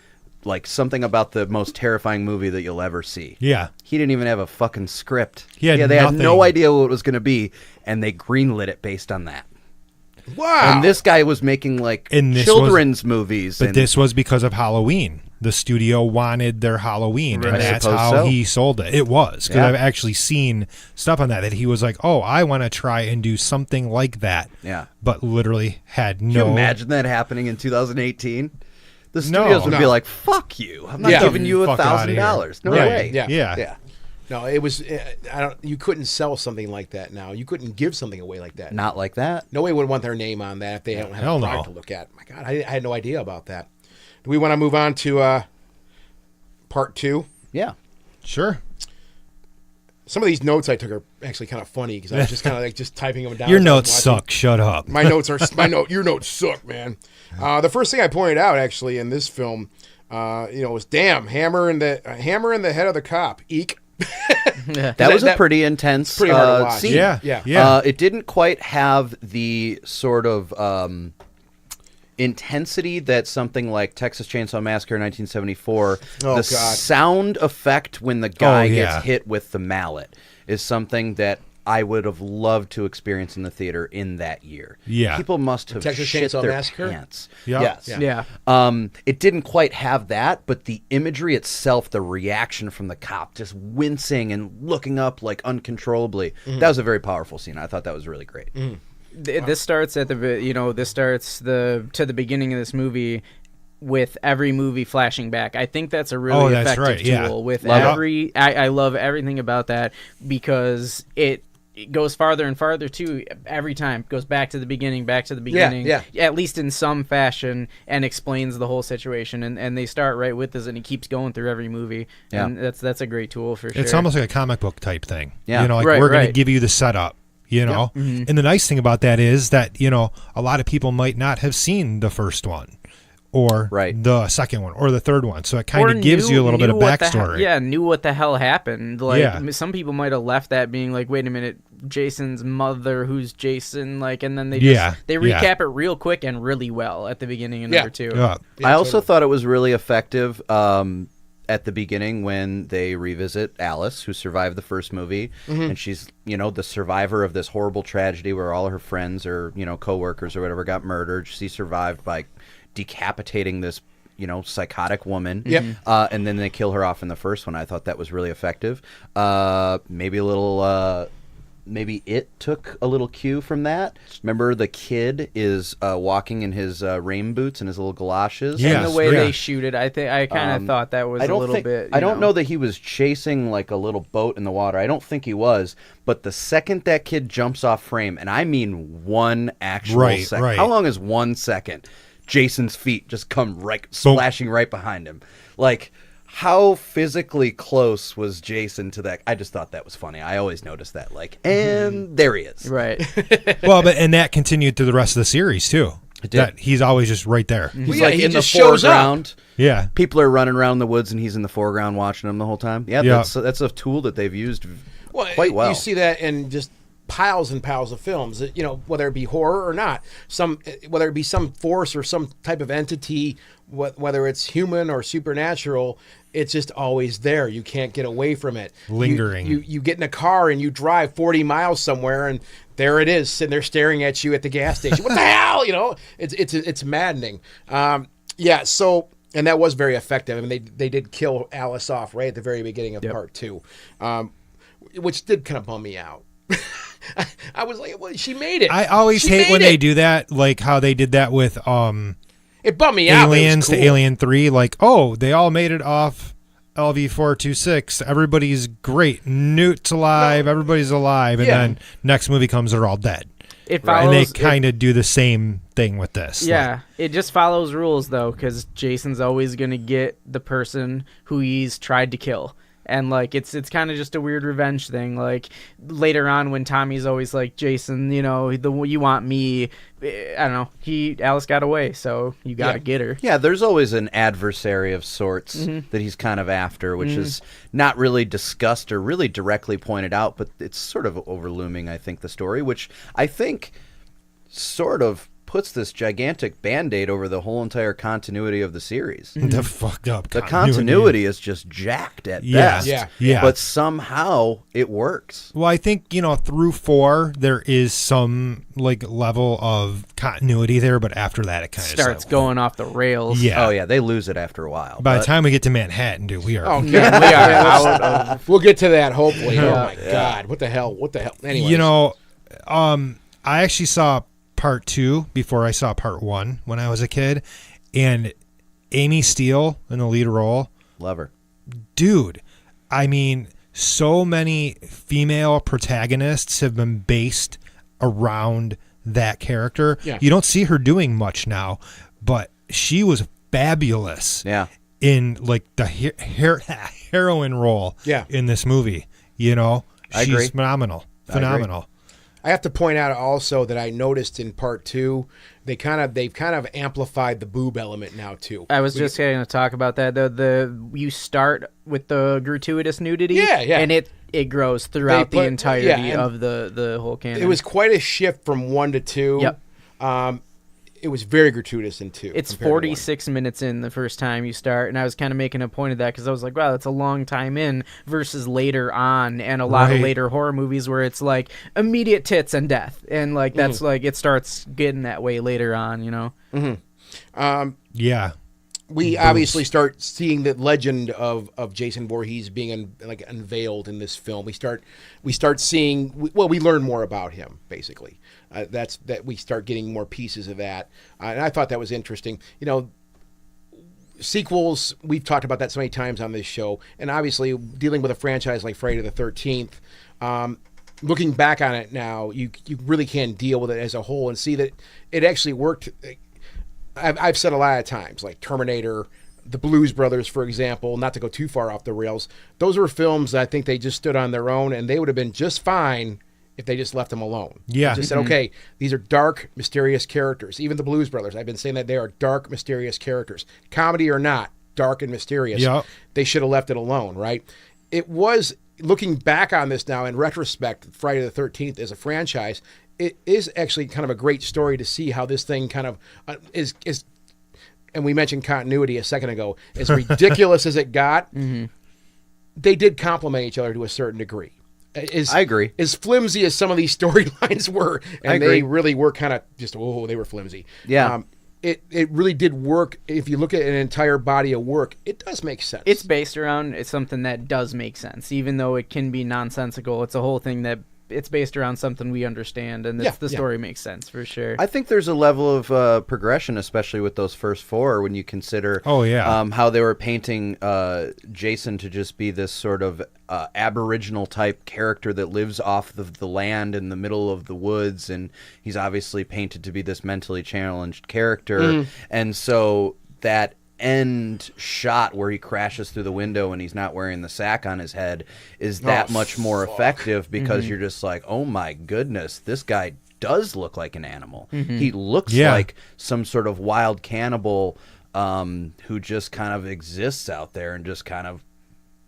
like something about the most terrifying movie that you'll ever see. Yeah. He didn't even have a fucking script. He had they had no nothing. idea what it was going to be, and they greenlit it based on that. Wow. And this guy was making like And this children's movies. But this was because of Halloween. The studio wanted their Halloween, Right. and I that's suppose how so. he sold it. It was, because Yeah. I've actually seen stuff on that he was like, oh, I want to try and do something like that. Yeah. But literally had Can no... you imagine that happening in 2018? The studios would be No. like, "Fuck you! I'm not Yeah. giving you Fuck outta here. $1,000. No Right. way." Yeah. Yeah. No, it was. You couldn't sell something like that now. You couldn't give something away like that. Not like that. Nobody would want their name on that if they don't have Hell a no. product to look at. My God, I had no idea about that. Do we want to move on to part 2? Yeah. Sure. Some of these notes I took are actually kind of funny because I was just kind of like just typing them down. Your as I was notes watching. suck. Shut up. My notes are Your notes suck, man. The first thing I pointed out actually in this film, was hammer in the head of the cop. Eek. That was a pretty intense pretty hard to watch. scene. Yeah. Yeah. Yeah. It didn't quite have the sort of intensity that something like Texas Chainsaw Massacre 1974, Oh, the God. sound effect when the guy yeah. gets hit with the mallet is something that I would have loved to experience in the theater in that year. Yeah. People must have Texas shit Chainsaw their Massacre? pants. Yeah. Yes. Yeah. It didn't quite have that, but the imagery itself, the reaction from the cop just wincing and looking up like uncontrollably, that was a very powerful scene. I thought that was really great. This starts at to the beginning of this movie with every movie flashing back. I think that's a really that's effective right, yeah. tool with Love it. I love everything about that because it goes farther and farther too every time. It goes back to the beginning, yeah. at least in some fashion, and explains the whole situation. And they start right with this, and it keeps going through every movie. Yeah. And that's a great tool for sure. It's almost like a comic book type thing. Yeah. Like Right, we're going to right. give you the setup, And the nice thing about that is that, a lot of people might not have seen the first one or Right. the second one or the third one. So it kind Or of gives you a little bit of knew what the backstory. knew what the hell happened. Like Yeah. some people might have left that being like, wait a minute, Jason's mother, who's Jason? Like, and then they Yeah, they yeah. recap it real quick and really well at the beginning of Yeah. number 2. Yeah. I also thought it was really effective at the beginning when they revisit Alice, who survived the first movie, and she's, the survivor of this horrible tragedy where all her friends or, coworkers or whatever got murdered. She survived by decapitating this, psychotic woman. Yep. And then they kill her off in the first one. I thought that was really effective. Maybe a little... Maybe it took a little cue from that. Remember, the kid is walking in his rain boots and his little galoshes. Yeah. And the way Yeah. they shoot it, I kind of thought that was I a don't little think, bit. I don't know that he was chasing like a little boat in the water. I don't think he was. But the second that kid jumps off frame, and I mean one actual Right, second. right. How long is 1 second? Jason's feet just come right splashing right behind him. Like, how physically close was Jason to that? I just thought that was funny. I always noticed that. Like, and there he is. Right. Well, and that continued through the rest of the series too. It did. That he's always just right there. He's Yeah, like he in the just shows up. foreground. Yeah. People are running around the woods, and he's in the foreground watching them the whole time. Yeah, Yeah. that's a tool that they've used Well, quite well. You see that in just piles and piles of films, whether it be horror or not, whether it be some force or some type of entity, whether it's human or supernatural, it's just always there. You can't get away from it. Lingering. You get in a car and you drive 40 miles somewhere, and there it is, sitting there staring at you at the gas station. What the hell? It's maddening. So And that was very effective. I mean, they did kill Alice off right at the very beginning of part 2, which did kind of bum me out. I was like, well, she made it. I always hate when they do that, like how they did that with it bummed me out. Aliens to Alien 3. Like, oh, they all made it off LV-426. Everybody's great. Newt's alive. No. Everybody's alive. And then next movie comes, they're all dead. It follows, and they kind of do the same thing with this. Yeah, like, it just follows rules, though, because Jason's always going to get the person who he's tried to kill. And, like, it's kind of just a weird revenge thing. Like, later on when Tommy's always like, Jason, you know, you want me. I don't know. Alice got away, so you got to get her. Yeah, there's always an adversary of sorts that he's kind of after, which is not really discussed or really directly pointed out, but it's sort of overlooming, I think, the story, which I think sort of puts this gigantic Band-Aid over the whole entire continuity of the series. The fucked up The continuity is just jacked at best. Yeah. But somehow it works. Well, I think, you know, through 4, there is some, like, level of continuity there, but after that, it kind of starts going off the rails. Yeah. Oh, yeah, they lose it after a while. By the time we get to Manhattan, dude, we are... Oh, we are out of... We'll get to that, hopefully. Oh, my God. What the hell? Anyways. You know, I actually saw part 2 before I saw part 1 when I was a kid, and Amy Steele in the lead role, love her, dude. I mean, so many female protagonists have been based around that character. You don't see her doing much now, but she was fabulous in like the heroine role in this movie. You know, she's phenomenal. I have to point out also that I noticed in part 2, they've kind of amplified the boob element now too. I was just going to talk about that. You start with the gratuitous nudity, and it grows throughout the entirety of the whole canon. It was quite a shift from 1 to 2. Yep. It was very gratuitous in 2. It's 46 minutes in the first time you start, and I was kind of making a point of that because I was like, wow, that's a long time in versus later on, and a lot of later horror movies where it's like immediate tits and death, and like that's like it starts getting that way later on, you know. We obviously start seeing the legend of Jason Voorhees being unveiled in this film. We start seeing, we learn more about him basically. We start getting more pieces of that, and I thought that was interesting. You know, sequels, we've talked about that so many times on this show, and obviously dealing with a franchise like Friday the 13th. Looking back on it now, you really can deal with it as a whole and see that it actually worked. I've said a lot of times, like Terminator, the Blues Brothers, for example, not to go too far off the rails, those were films that I think they just stood on their own, and they would have been just fine if they just left them alone. Yeah. Just said, okay, these are dark, mysterious characters. Even the Blues Brothers, I've been saying that they are dark, mysterious characters. Comedy or not, dark and mysterious. Yep. They should have left it alone, right? It was, looking back on this now in retrospect, Friday the 13th as a franchise, it is actually kind of a great story to see how this thing kind of is, and we mentioned continuity a second ago, as ridiculous as it got, they did complement each other to a certain degree. I agree. As flimsy as some of these storylines were, and they really were kind of just, they were flimsy. Yeah. It really did work. If you look at an entire body of work, it does make sense. It's based around something that does make sense, even though it can be nonsensical. It's a whole thing that it's based around something we understand, and the story makes sense for sure. I think there's a level of progression, especially with those first 4, when you consider how they were painting Jason to just be this sort of aboriginal type character that lives off the land in the middle of the woods, and he's obviously painted to be this mentally challenged character, and so that end shot where he crashes through the window and he's not wearing the sack on his head is that much more effective because you're just like, oh my goodness, this guy does look like an animal. He looks like some sort of wild cannibal who just kind of exists out there and just kind of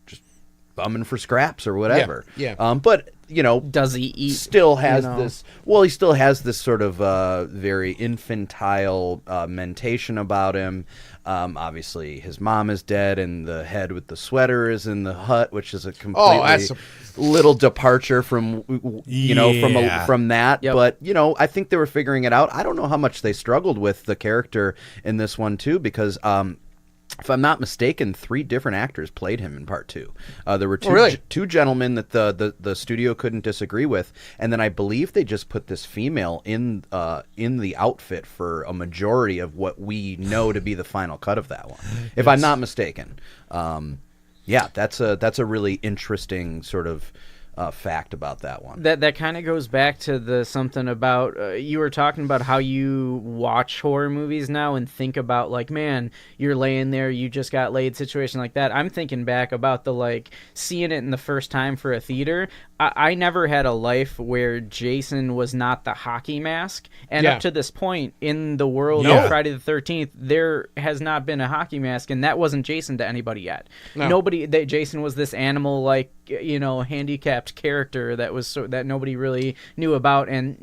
just bumming for scraps or whatever. But you know, does he eat? Still has this. Well, he still has this sort of very infantile mentation about him. Obviously, his mom is dead, and the head with the sweater is in the hut, which is a completely little departure from from that. Yep. But I think they were figuring it out. I don't know how much they struggled with the character in this one too, because if I'm not mistaken, 3 different actors played him in part 2. There were two, really? two gentlemen that the studio couldn't disagree with, and then I believe they just put this female in the outfit for a majority of what we know to be the final cut of that one, if I'm not mistaken. Yeah, that's a really interesting sort of fact about that one. That kind of goes back to the something about you were talking about how you watch horror movies now and think about like, man, you're laying there, you just got laid situation like that. I'm thinking back about the like seeing it in the first time for a theater. I never had a life where Jason was not the hockey mask, and up to this point in the world of Friday the 13th, there has not been a hockey mask, and that wasn't Jason to anybody yet. No. Jason was this animal like, you know, handicapped character that was that nobody really knew about, and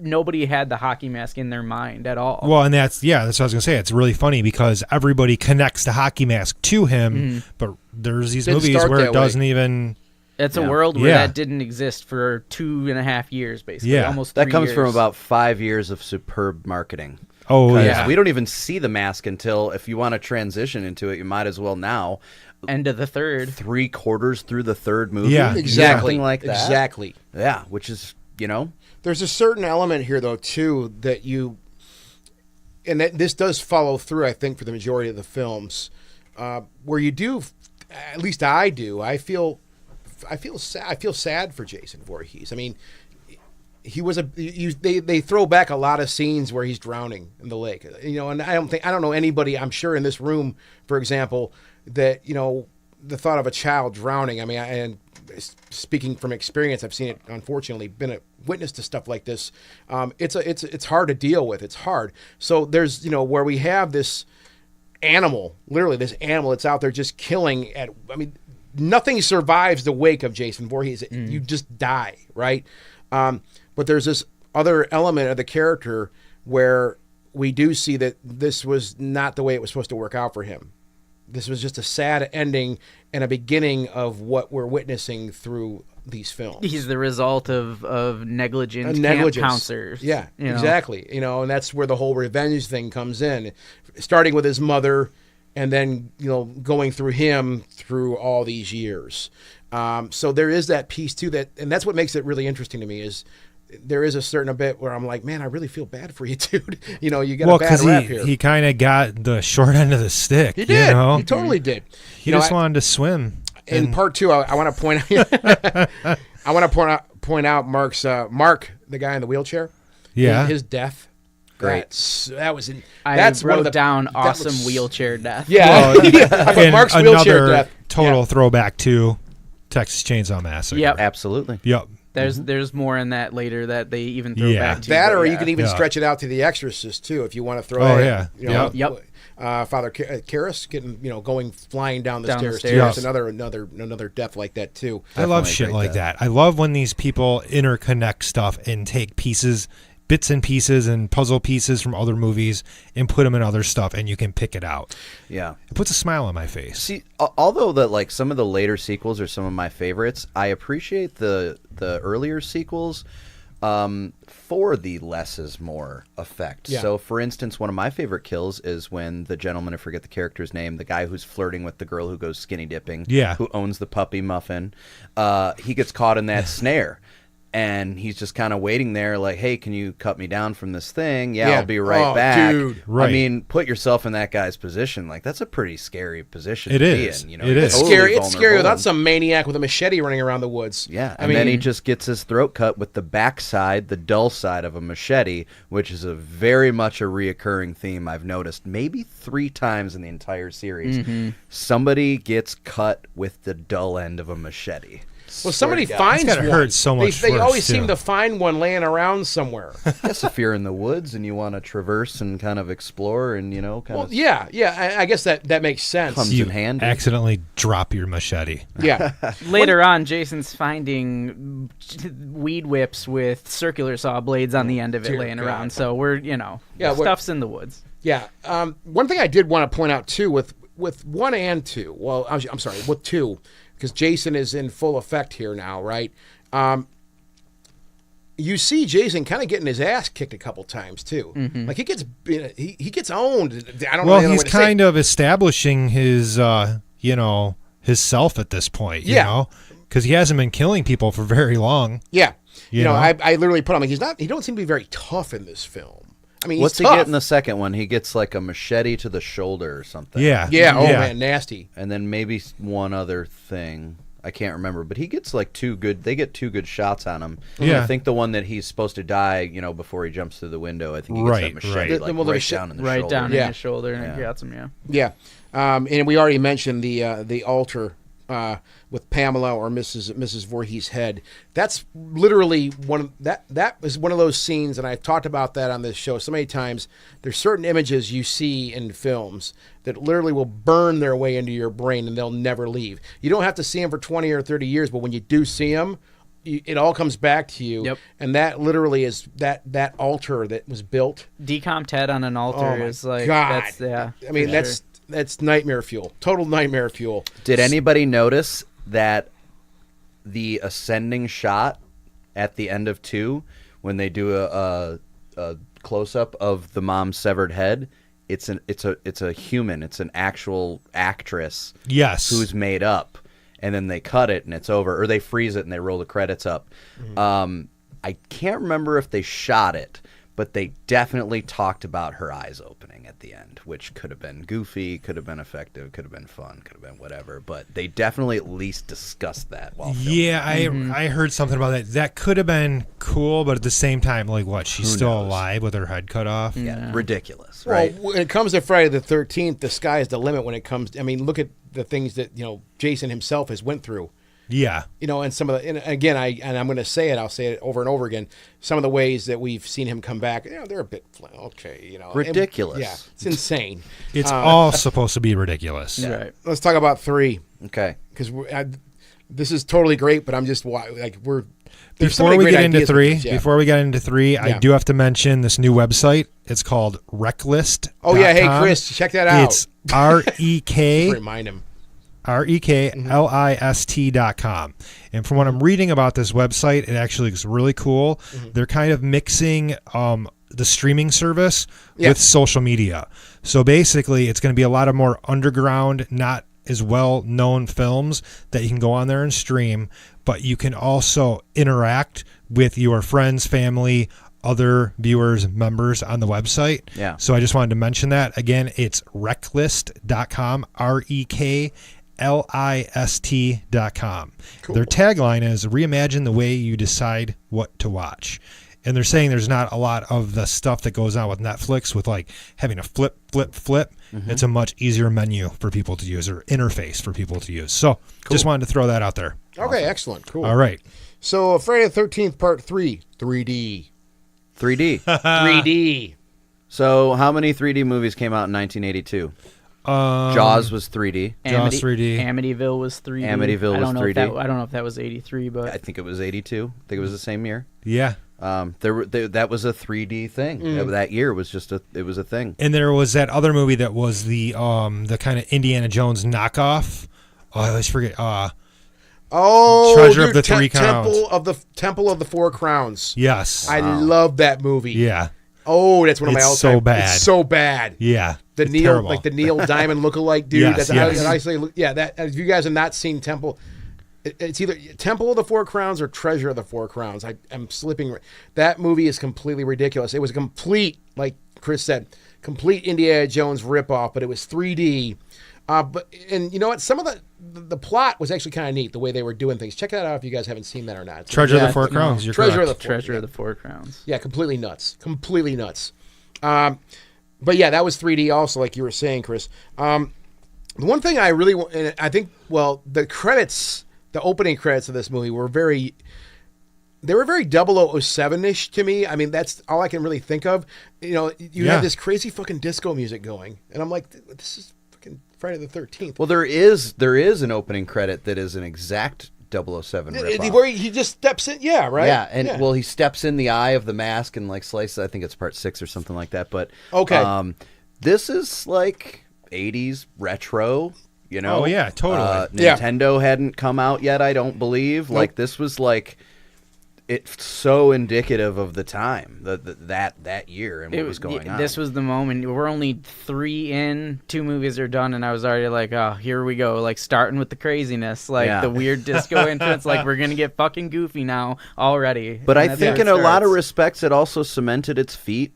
nobody had the hockey mask in their mind at all. Well, and that's what I was gonna say. It's really funny because everybody connects the hockey mask to him, but there's these movies where it doesn't even. It's a world where that didn't exist for 2.5 years, basically. Almost 3 years. That comes from about 5 years of superb marketing. Oh, yeah. We don't even see the mask until, if you want to transition into it, you might as well now. End of the third. 3/4 through the third movie. Yeah, exactly. Something like that. Exactly. Yeah, which is, you know. There's a certain element here, though, too, that and that this does follow through, I think, for the majority of the films, where you do, at least I do, I feel sad for Jason Voorhees. I mean, he was they throw back a lot of scenes where he's drowning in the lake. You know, and I don't know anybody, I'm sure in this room, for example, that, you know, the thought of a child drowning. I mean, and speaking from experience, I've seen it, unfortunately, been a witness to stuff like this. It's hard to deal with. It's hard. So there's, you know, where we have this animal, literally this animal that's out there just killing nothing survives the wake of Jason Voorhees. You just die, right? But there's this other element of the character where we do see that this was not the way it was supposed to work out for him. This was just a sad ending and a beginning of what we're witnessing through these films. He's the result of negligent camp counselors. Yeah, exactly. You know, and that's where the whole revenge thing comes in, starting with his mother, and then, you know, going through him through all these years. So there is that piece too, and that's what makes it really interesting to me, is there is a certain bit where I'm like, man, I really feel bad for you, dude. You know, you got a bad rap here. He kind of got the short end of the stick. He did. You know? He totally did. He just wanted to swim. In part 2, I want to point out. I want to point out Mark, the guy in the wheelchair. Yeah, his death. Great. I wrote down awesome wheelchair death. Yeah, and Mark's wheelchair death. Total throwback to Texas Chainsaw Massacre. Yep, absolutely. Yep. There's more in that later that they even throw back to. That, or you can even stretch it out to The Exorcist too, if you want to throw. Oh yeah. You know, yep. Father Karras getting, you know, going flying down the stairs. Yes. Another death like that too. I love shit like that. I love when these people interconnect stuff and take bits and pieces and puzzle pieces from other movies and put them in other stuff, and you can pick it out. Yeah, it puts a smile on my face. See, although like some of the later sequels are some of my favorites, I appreciate the earlier sequels for the less is more effect. Yeah. So, for instance, one of my favorite kills is when the gentleman, I forget the character's name, the guy who's flirting with the girl who goes skinny dipping, who owns the puppy muffin, he gets caught in that snare. And he's just kind of waiting there like, hey, can you cut me down from this thing? Yeah, I'll be right back. Dude. Right. I mean, put yourself in that guy's position. Like, that's a pretty scary position to be in. You know, it is. It's scary. It's scary without some maniac with a machete running around the woods. Yeah, and then he just gets his throat cut with the backside, the dull side of a machete, which is a very much a reoccurring theme I've noticed maybe 3 times in the entire series. Somebody gets cut with the dull end of a machete. Well, somebody finds one. Hurt so much. They always seem to find one laying around somewhere. Yes, if you're in the woods and you want to traverse and kind of explore and, you know, kind of. Yeah. I guess that makes sense. Comes in handy. Accidentally drop your machete. Yeah. Later on, Jason's finding weed whips with circular saw blades on the end of it laying around. So we're, you know, stuff's in the woods. Yeah. One thing I did want to point out too with 1 and 2. Well, I'm sorry, with 2. Because Jason is in full effect here now, right? you see Jason kind of getting his ass kicked a couple times too. Mm-hmm. Like he gets owned. I don't Well, know. he's kind of establishing his, his self at this point. You know, because he hasn't been killing people for very long. Yeah. You know? I literally put him. He don't seem to be very tough in this film. I mean, what's he's he tough. get in the second one? He gets like a machete to the shoulder or something. Yeah. Yeah. Oh man, nasty. And then maybe one other thing. I can't remember, but he gets like they get 2 good shots on him. Yeah. I think the one that he's supposed to die, before he jumps through the window, I think he gets that machete right down in the shoulder. Right down in his shoulder, and it gets him, Yeah. And we already mentioned the altar with Pamela or Mrs. Voorhees' head. That's literally that is one of those scenes, and I've talked about that on this show so many times. There's certain images you see in films that literally will burn their way into your brain and they'll never leave. You don't have to see them for 20 or 30 years, but when you do see them, it all comes back to you. Yep. And that literally is that altar that was built. Decomped head on an altar is like God. that's I mean, that's nightmare fuel. Total nightmare fuel. Did anybody notice that the ascending shot at the end of 2, when they do a close up of the mom's severed head, it's a human, it's an actual actress, Yes, who's made up, and then they cut it and it's over, or they freeze it and they roll the credits up. I can't remember if they shot it, but they definitely talked about her eyes opening at the end, which could have been goofy, could have been effective, could have been fun, could have been whatever. But they definitely at least discussed that while filming. Yeah, I heard something about that. That could have been cool, but at the same time, like, what? She's still alive with her head cut off? Yeah, ridiculous, right? Well, when it comes to Friday the 13th, the sky is the limit when it comes. I mean, look at the things that Jason himself has went through. Yeah. And some of the, and again, I'm going to say it, I'll say it over and over again. Some of the ways that we've seen him come back, they're a bit, okay, ridiculous. Yeah, it's insane. It's all supposed to be ridiculous. Yeah. Right. Let's talk about 3. Okay. Because this is totally great, but I'm just like we're. Before we get into 3, Yeah. I do have to mention this new website. It's called Recklist. Oh yeah, hey Chris, check that out. It's REK. Remind him. REKLIST.com. And from what I'm reading about this website, it actually looks really cool. They're kind of mixing the streaming service with social media. So basically, it's going to be a lot of more underground, not as well-known films that you can go on there and stream, but you can also interact with your friends, family, other viewers, members on the website. Yeah. So I just wanted to mention that. Again, it's recklist.com, REKLIST.com. Cool. Their tagline is reimagine the way you decide what to watch. And they're saying there's not a lot of the stuff that goes on with Netflix with like having a flip. It's a much easier menu for people to use, or interface for people to use. So just wanted to throw that out there. Okay, excellent. Cool. All right. So Friday the 13th, part 3, 3D. 3D. 3D. So how many 3D movies came out in 1982? Jaws was 3D. Jaws 3D. Amityville was 3D. Amityville was 3D. I don't know if that was 83, but I think it was 82. I think it was the same year. Yeah. That was a 3D thing. That year was just it was a thing. And there was that other movie that was the kind of Indiana Jones knockoff. Oh, I always forget. Treasure of the Three Crowns. Temple of the Four Crowns. Yes. I love that movie. Yeah. Oh, that's one of my all-time. So bad. It's so bad. Yeah. The it's Neil, terrible. like the Neil Diamond lookalike dude. Yes, I say, that. If you guys have not seen Temple, it's either Temple of the Four Crowns or Treasure of the Four Crowns. I'm slipping. That movie is completely ridiculous. It was a complete, like Chris said, complete Indiana Jones ripoff, but it was 3D. And you know what? Some of the plot was actually kind of neat, the way they were doing things. Check that out if you guys haven't seen that or not. Treasure of the Four Crowns. You're Treasure correct. of the Four Crowns. Yeah, completely nuts. Completely nuts. But yeah, that was 3D also, like you were saying, Chris. The one thing I really want, and I think, the credits, the opening credits of this movie were very 007-ish to me. I mean, that's all I can really think of. You have this crazy fucking disco music going, and I'm like, this is fucking Friday the 13th. Well, there is an opening credit that is an exact 007 ripoff. Where he just steps in, right? Yeah, and he steps in the eye of the mask and like slices. I think it's part 6 or something like that. But okay, this is like 80s retro. Oh yeah, totally. Nintendo hadn't come out yet, I don't believe. Nope. Like this was like it's so indicative of the time that year and what was going on. This was the moment. We're only 3 in, 2 movies are done, and I was already like, oh, here we go, like starting with the craziness, like the weird disco entrance, like we're gonna get fucking goofy now already. But I think in a lot of respects it also cemented its feet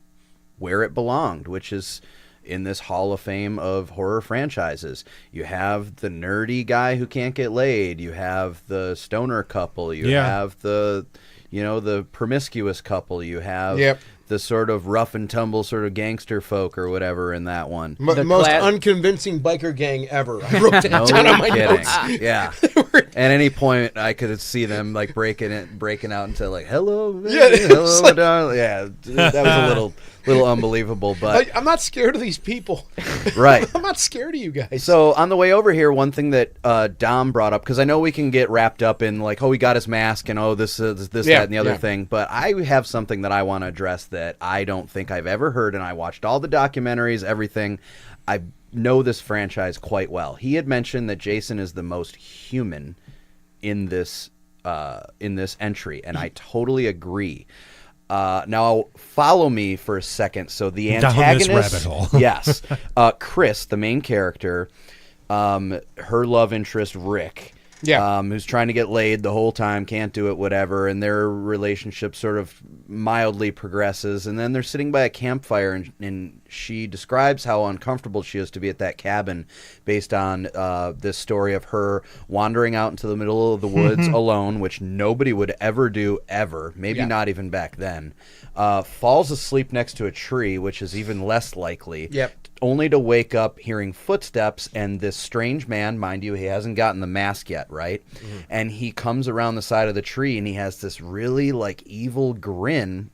where it belonged, which is in this Hall of Fame of horror franchises. You have the nerdy guy who can't get laid, you have the stoner couple, you have the the promiscuous couple, you have the sort of rough and tumble sort of gangster folk or whatever in that one. The most unconvincing biker gang ever. I wrote that down on my notes. Yeah. At any point, I could see them like breaking out into like, hello, man, hello, darling. Yeah, that was a little unbelievable, but I'm not scared of these people. Right. I'm not scared of you guys. So on the way over here, one thing that Dom brought up, because I know we can get wrapped up in like, oh, he got his mask and oh, this, that, and the other thing, but I have something that I want to address that I don't think I've ever heard, and I watched all the documentaries, everything. I know this franchise quite well. He had mentioned that Jason is the most human in this entry, and I totally agree. Now, follow me for a second. So the antagonist, down this rabbit hole. Yes, Chris, the main character, her love interest Rick, who's trying to get laid the whole time, can't do it, whatever, and their relationship sort of mildly progresses, and then they're sitting by a campfire, and she describes how uncomfortable she is to be at that cabin based on this story of her wandering out into the middle of the woods alone, which nobody would ever do, ever, maybe not even back then, falls asleep next to a tree, which is even less likely, only to wake up hearing footsteps and this strange man, mind you, he hasn't gotten the mask yet, right? And he comes around the side of the tree and he has this really like evil grin,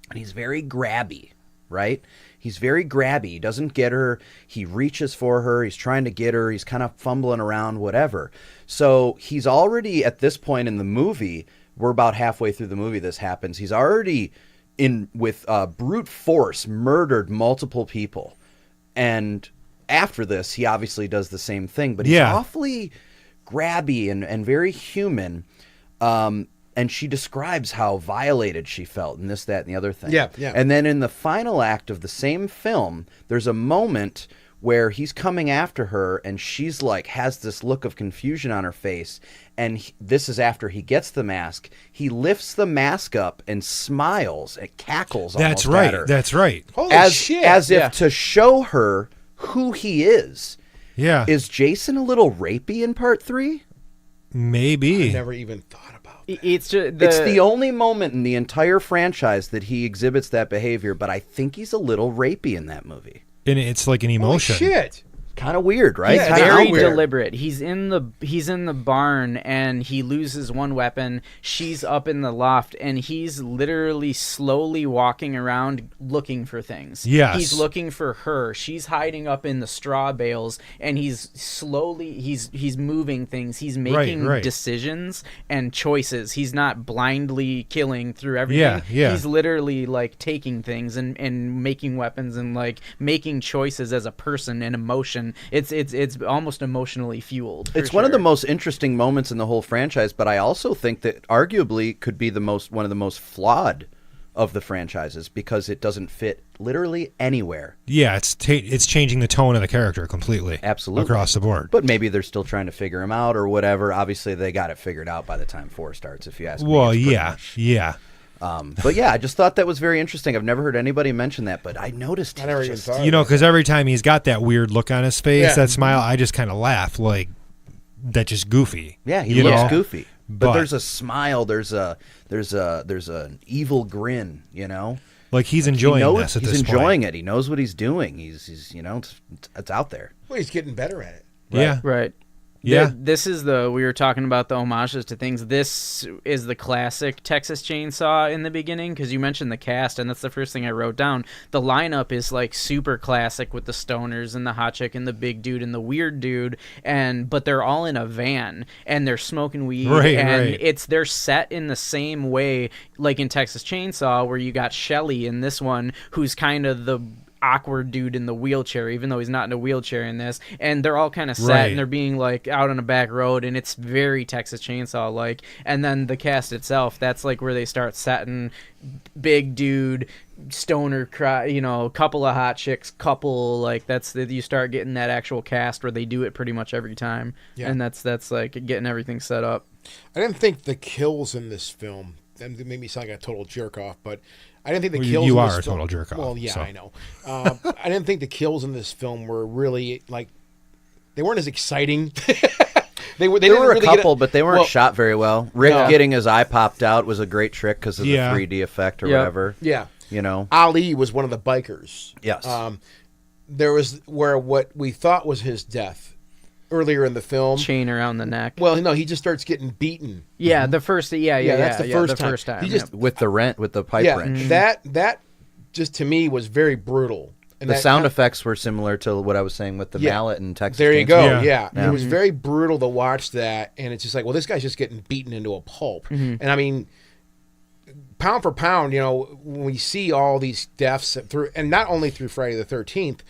and he's very grabby, right? He's very grabby. He doesn't get her. He reaches for her. He's trying to get her. He's kind of fumbling around, whatever. So he's already at this point in the movie, we're about halfway through the movie this happens, he's already with brute force murdered multiple people. And after this, he obviously does the same thing, but he's awfully grabby and very human. And she describes how violated she felt and this, that, and the other thing. And then in the final act of the same film, there's a moment where he's coming after her and she's like, has this look of confusion on her face. And this is after he gets the mask. He lifts the mask up and smiles and cackles almost at her. That's right. Holy shit. As if to show her who he is. Yeah. Is Jason a little rapey in part 3? Maybe. I never even thought about that. It's the only moment in the entire franchise that he exhibits that behavior, but I think he's a little rapey in that movie. And it's like an emotion. Holy shit. Kind of weird, right? Yeah, very weird. deliberate. He's in the barn and he loses one weapon. She's up in the loft and he's literally slowly walking around looking for things. Yes. He's looking for her. She's hiding up in the straw bales and he's moving things. He's making decisions and choices. He's not blindly killing through everything. Yeah. He's literally like taking things and making weapons and like making choices as a person and emotion. It's almost emotionally fueled. It's one of the most interesting moments in the whole franchise, but I also think that arguably could be one of the most flawed of the franchises because it doesn't fit literally anywhere. Yeah, it's changing the tone of the character completely. Absolutely. Across the board. But maybe they're still trying to figure him out or whatever. Obviously, they got it figured out by the time 4 starts, if you ask me. Well, yeah. But yeah, I just thought that was very interesting. I've never heard anybody mention that, but I noticed. I never even thought. Because every time he's got that weird look on his face, that smile, I just kind of laugh like that's just goofy. Yeah, he looks goofy, but there's a smile. There's an evil grin. Like he's enjoying this. At this point. He's enjoying it. He knows what he's doing. He's it's out there. Well, he's getting better at it. Yeah. Right. Yeah. This is we were talking about the homages to things. This is the classic Texas Chainsaw in the beginning, because you mentioned the cast, and that's the first thing I wrote down. The lineup is like super classic with the stoners and the hot chick and the big dude and the weird dude, but they're all in a van and they're smoking weed, they're set in the same way like in Texas Chainsaw, where you got Shelly in this one, who's kind of the awkward dude in the wheelchair, even though he's not in a wheelchair in this. And they're all kind of set, and they're being like out on a back road, and it's very Texas Chainsaw like. And then the cast itself, that's like where they start setting big dude, stoner, couple of hot chicks, you start getting that actual cast where they do it pretty much every time. Yeah. And that's like getting everything set up. I didn't think the kills in this film, and it made me sound like a total jerk off, but I didn't think the kills. You in are this a total jerk off. Well, yeah, so. I know. I didn't think the kills in this film were really like, they weren't as exciting. There were really a couple, but they weren't shot very well. Rick getting his eye popped out was a great trick because of the 3D effect or whatever. Yeah, you Ali was one of the bikers. Yes. There was where what we thought was his death. Earlier in the film, chain around the neck. Well, no, he just starts getting beaten. Yeah, the first. That's the first time. He just with the pipe wrench. That just to me was very brutal. And the sound effects were similar to what I was saying with the mallet and Texas. There you go. Yeah. It was very brutal to watch that, and it's just like, well, this guy's just getting beaten into a pulp. And I mean, pound for pound, when we see all these deaths through, and not only through Friday the 13th.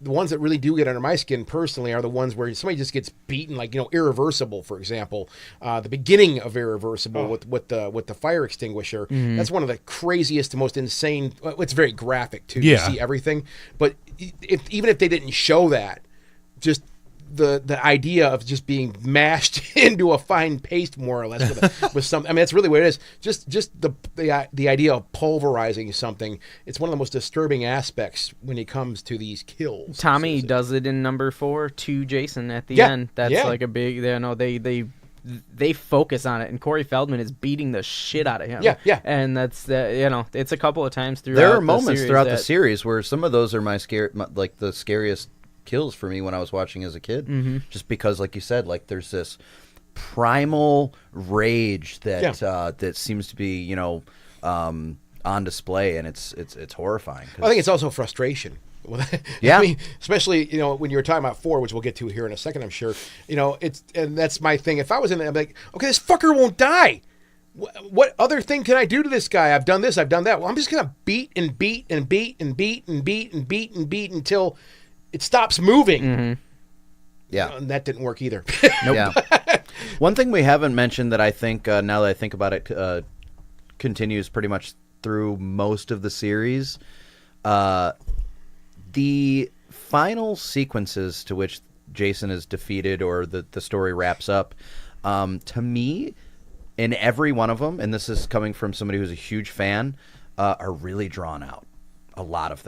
The ones that really do get under my skin personally are the ones where somebody just gets beaten, like Irreversible, for example. The beginning of Irreversible with the fire extinguisher. That's one of the craziest, most insane. It's very graphic too. You see everything, but even if they didn't show that, just the idea of just being mashed into a fine paste, more or less, with some. I mean, that's really what it is. Just the idea of pulverizing something. It's one of the most disturbing aspects when it comes to these kills. Tommy does it in number 4 to Jason at the end. That's like a big. They focus on it, and Corey Feldman is beating the shit out of him. Yeah. And that's it's a couple of times throughout. There are moments throughout the series where some of those are like the scariest kills for me when I was watching as a kid, just because, like you said, like there's this primal rage that that seems to be on display, and it's horrifying. I think it's also frustration. Yeah, I mean, especially when you were talking about 4, which we'll get to here in a second, I'm sure. And that's my thing. If I was in there, I'm like, okay, this fucker won't die. What other thing can I do to this guy? I've done this, I've done that. Well, I'm just gonna beat and beat and beat and beat and beat and beat and beat until it stops moving. Yeah. And that didn't work either. Nope. Yeah. One thing we haven't mentioned that I think, now that I think about it, continues pretty much through most of the series, the final sequences to which Jason is defeated or the story wraps up, to me, in every one of them, and this is coming from somebody who's a huge fan, are really drawn out. A lot of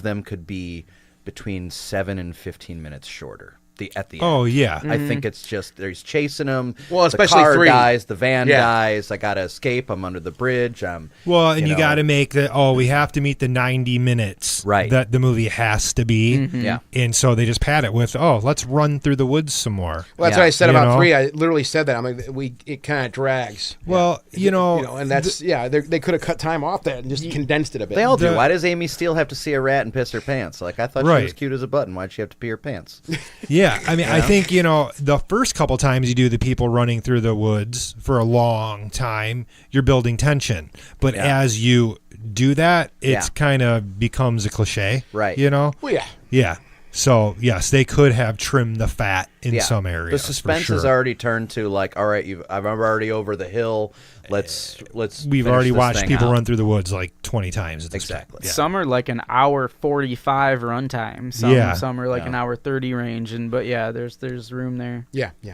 them could be between 7 and 15 minutes shorter. At the end. Oh yeah, I think it's just he's chasing him. Well, especially the car 3. dies, the van dies. I gotta escape. I'm under the bridge. Well, and you got to make that. Oh, we have to meet the 90 minutes that the movie has to be. Yeah, and so they just pad it with, let's run through the woods some more. Well, that's what I said about 3. I literally said that. I'm like, it kind of drags. Well, and that's they could have cut time off that and just condensed it a bit. They all do. Why does Amy Steele have to see a rat and piss her pants? Like, I thought she was cute as a button. Why'd she have to pee her pants? Yeah, I mean, I think, the first couple times you do the people running through the woods for a long time, you're building tension. But as you do that, it's kind of becomes a cliche. Right. Well, yeah. Yeah. So, yes, they could have trimmed the fat in some areas. The suspense has already turned to like, all right, I'm already over the hill. Let's. We've already watched people run through the woods like 20 times at this point. Yeah. Some are like an hour 45 runtime. Some are like an hour 30 range, but there's room there. Yeah. You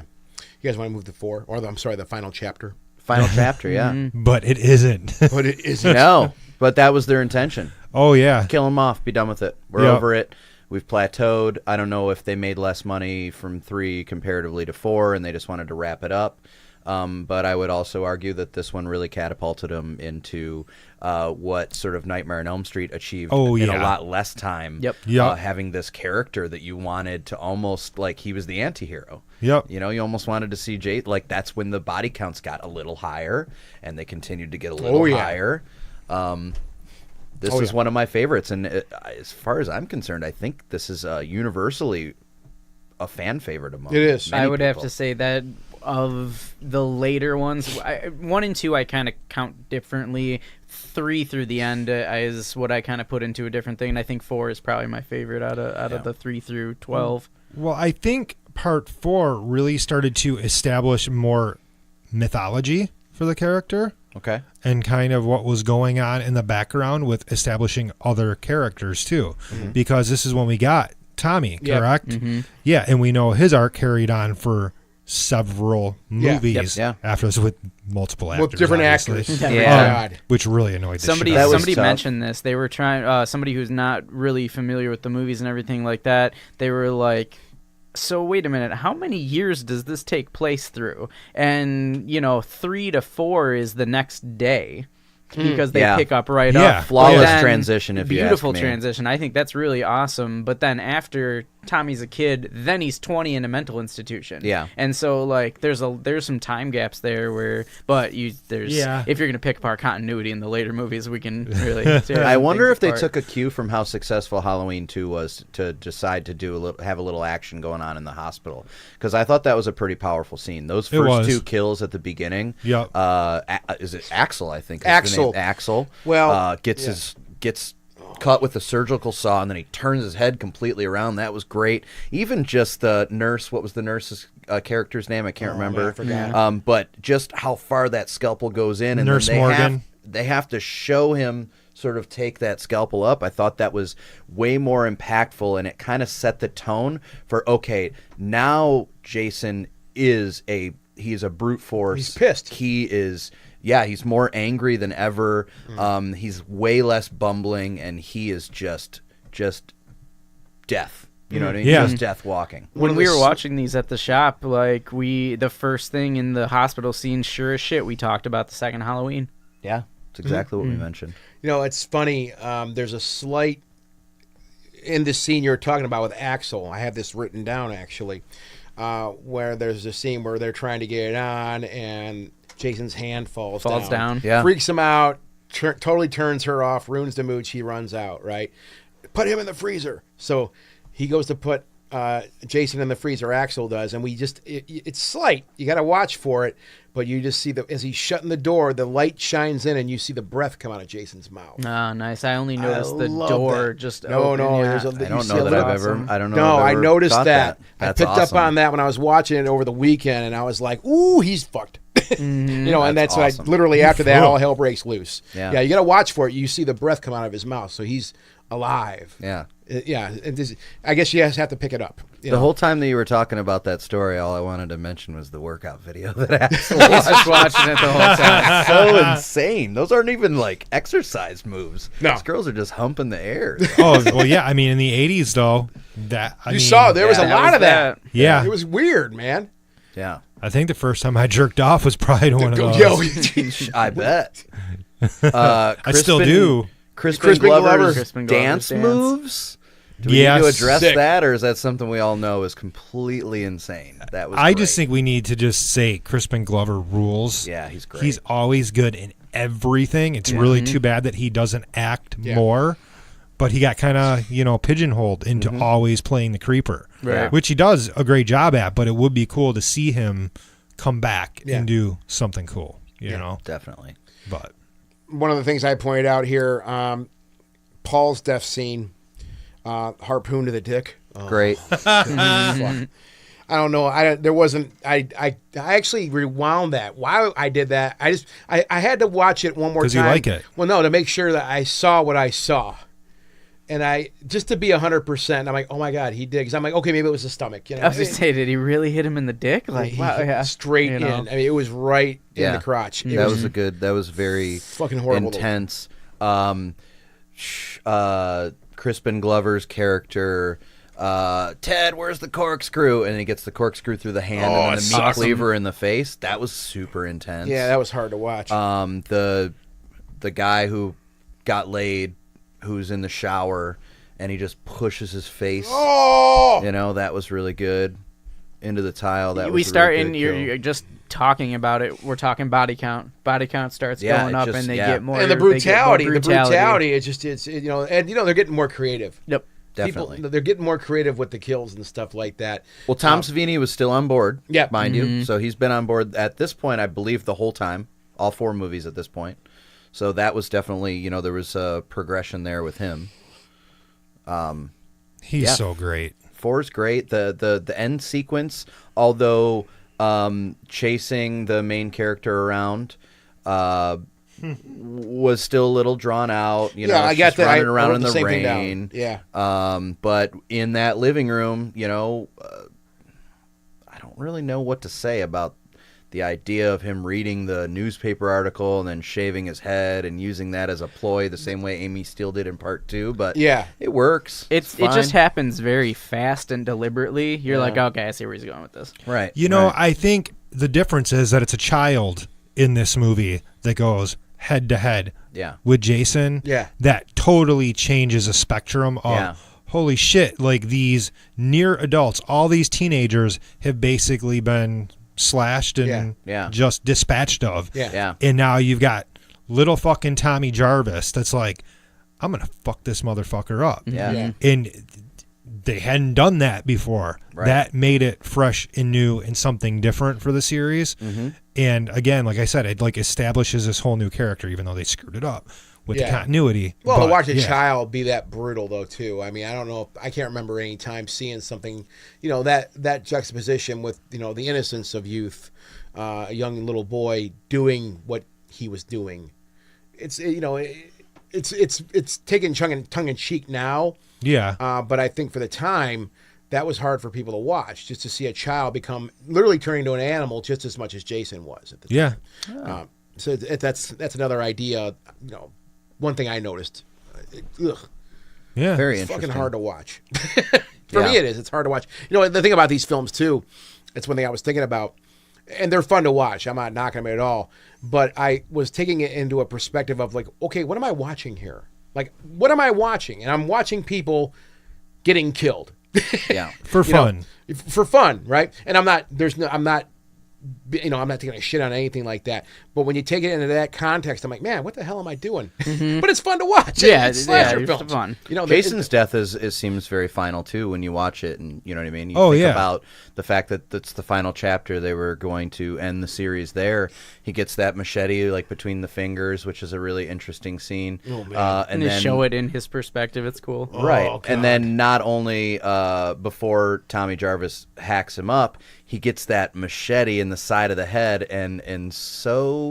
guys want to move to 4, or the final chapter? Final chapter, yeah. But it isn't. No, but that was their intention. Oh yeah. Kill them off. Be done with it. We're over it. We've plateaued. I don't know if they made less money from 3 comparatively to 4, and they just wanted to wrap it up. But I would also argue that this one really catapulted them into what sort of Nightmare on Elm Street achieved in a lot less time. Yep. Having this character that you wanted to almost like he was the anti-hero. Yep. You almost wanted to see Jay. Like, that's when the body counts got a little higher, and they continued to get a little higher. This is one of my favorites, and as far as I'm concerned, I think this is universally a fan favorite among it is. I would have to say that of the later ones, 1 and 2 I kind of count differently. 3 through the end is what I kind of put into a different thing. And I think 4 is probably my favorite out of the 3 through 12. Well, I think part 4 really started to establish more mythology for the character. Okay. And kind of what was going on in the background with establishing other characters too. Because this is when we got Tommy, correct? Mm-hmm. Yeah, and we know his arc carried on for several movies after this with multiple actors. With different obviously. actors. Which really annoyed the somebody shit out of me. Somebody mentioned this. They were trying, somebody who's not really familiar with the movies and everything like that, they were like, so wait a minute, how many years does this take place through? And, 3 to 4 is the next day. Because they pick up right up. Flawless transition, if you ask me. Beautiful transition. I think that's really awesome. But then after Tommy's a kid, then he's 20 in a mental institution. Yeah. And so, like, there's some time gaps there where, if you're going to pick apart continuity in the later movies, we can really I wonder if they took a cue from how successful Halloween 2 was to decide to have a little action going on in the hospital. Because I thought that was a pretty powerful scene. Those first 2 kills at the beginning. Yep. Is it Axel, I think? Axel. Well, gets cut with a surgical saw, and then he turns his head completely around. That was great. Even just the nurse, what was the nurse's character's name? I can't remember. I forgot. But just how far that scalpel goes in, and Nurse then Morgan. They have to show him sort of take that scalpel up. I thought that was way more impactful, and it kind of set the tone for, okay, now Jason he's a brute force. He's pissed. He is... Yeah, he's more angry than ever. He's way less bumbling, and he is just death. You know what I mean? Yeah. Just death walking. When we were watching these at the shop, like the first thing in the hospital scene, sure as shit, we talked about the second Halloween. Yeah, it's exactly what we mentioned. It's funny. There's a slight in this scene you're talking about with Axel. I have this written down actually, where there's a scene where they're trying to get it on and Jason's hand falls down. Yeah. Freaks him out, totally turns her off, ruins the mood. She runs out, right? Put him in the freezer. So he goes to put Jason in the freezer, Axel does, and it's slight. You got to watch for it, but you just see as he's shutting the door, the light shines in and you see the breath come out of Jason's mouth. Oh, nice. I only noticed the door that. just No, open. no. Yeah. I don't know that I've ever. I don't know. No, I've I ever noticed thought that. That's I picked awesome. up on that when I was watching it over the weekend, and I was like, "Ooh, he's fucked." And that's awesome. what literally after that, all hell breaks loose. Yeah. You got to watch for it. You see the breath come out of his mouth, so he's alive. Yeah. I guess you just have to pick it up. The whole time that you were talking about that story, all I wanted to mention was the workout video that Axel He's just watching it the whole time. so insane. Those aren't even like exercise moves. No. Those girls are just humping the air. Oh, well, yeah. I mean, in the 80s, though, you saw there was a lot of that. Yeah. It was weird, man. Yeah. I think the first time I jerked off was probably one of those. I bet. I still do. Crispin Glover's Crispin dance Glover's moves? Do we need to address that, or is that something we all know is completely insane? That was. I just think we need to just say Crispin Glover rules. Yeah, he's great. He's always good in everything. It's really too bad that he doesn't act more, but he got kind of pigeonholed into always playing the creeper, which he does a great job at. But it would be cool to see him come back and do something cool. You know, definitely. But one of the things I pointed out here, Paul's death scene, harpoon to the dick. Great. I don't know. I actually rewound that. Why I did that? I had to watch it one more time. Because you like it. Well, no, to make sure that I saw what I saw. And just to be 100%, I'm like, oh my God, he did. Because I'm like, okay, maybe it was the stomach. I was just say, did he really hit him in the dick? Like, wow, yeah. Straight in. I mean, it was right in the crotch. That was very fucking horrible. Intense. Crispin Glover's character, Ted, where's the corkscrew? And he gets the corkscrew through the hand and then the meat cleaver in the face. That was super intense. Yeah, that was hard to watch. The guy who got laid, who's in the shower, and he just pushes his face. Oh! That was really good. Into the tile. That we was start really in. good You're just talking about it. We're talking body count. Body count starts going up, and they get more. And the brutality. It's just and they're getting more creative. Yep. Definitely. They're getting more creative with the kills and stuff like that. Well, Tom Savini was still on board, mind you. So he's been on board at this point, I believe, the whole time. All 4 movies at this point. So that was definitely, there was a progression there with him. He's so great. 4's great. The end sequence, although chasing the main character around was still a little drawn out. I got that. Running around in the the rain. Yeah. But in that living room, I don't really know what to say about the idea of him reading the newspaper article and then shaving his head and using that as a ploy the same way Amy Steele did in part 2. But it works. It just happens very fast and deliberately. You're like, okay, I see where he's going with this. Right. I think the difference is that it's a child in this movie that goes head to head with Jason. Yeah. That totally changes a spectrum of holy shit, like these near adults, all these teenagers have basically been slashed and just dispatched of. And now you've got little fucking Tommy Jarvis that's like, I'm going to fuck this motherfucker up. And they hadn't done that before. That made it fresh and new and something different for the series. And again, like I said, it like establishes this whole new character, even though they screwed it up with the continuity. Well, to watch a child be that brutal, though, too. I mean, I don't know. I can't remember any time seeing something, that juxtaposition with, the innocence of youth, a young little boy doing what he was doing. It's taken tongue in cheek now. But I think for the time, that was hard for people to watch, just to see a child become literally turning into an animal just as much as Jason was at the time. So that's another idea. One thing I noticed. Very interesting. Fucking hard to watch. For me, it is. It's hard to watch. The thing about these films too, it's one thing I was thinking about, and they're fun to watch. I'm not knocking them at all, but I was taking it into a perspective of like, okay, what am I watching here? Like, what am I watching? And I'm watching people getting killed. For fun. For fun, right? And I'm not taking a shit on anything like that. But when you take it into that context, I'm like, man, what the hell am I doing? But it's fun to watch. It's slasher films. Fun. Jason's death seems very final too when you watch it, and you know what I mean. You think about the fact that that's the final chapter. They were going to end the series there. He gets that machete like between the fingers, which is a really interesting scene. Oh man! And then show it in his perspective. It's cool. Right. Oh, and then not only before Tommy Jarvis hacks him up, he gets that machete in the side of the head, and so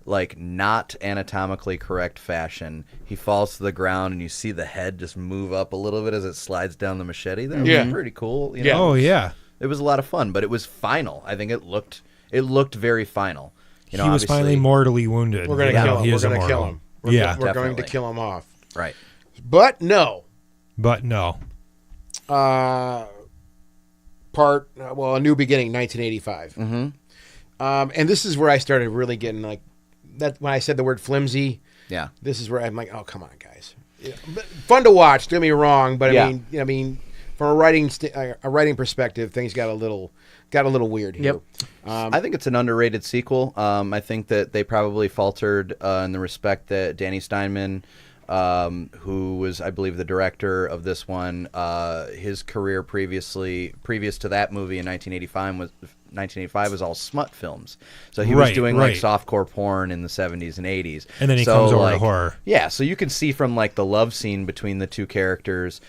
like not anatomically correct fashion, he falls to the ground, and you see the head just move up a little bit as it slides down the machete. That was pretty cool. You know? It was a lot of fun, but it was final. I think it looked very final. He was finally mortally wounded. We're gonna kill him. We're gonna kill him. We're going to kill him off. Right. But no. A New Beginning, 1985. And this is where I started really getting like that. When I said the word flimsy, this is where I'm like, oh, come on, guys. Fun to watch. Don't get me wrong, but I mean, from a writing perspective, things got a little weird here. I think it's an underrated sequel. I think that they probably faltered in the respect that Danny Steinman, who was, I believe, the director of this one, his career previous to that movie in 1985 was all smut films. So he was doing like softcore porn in the 70s and 80s. And then he comes over to horror. Yeah, so you can see from like the love scene between the two characters,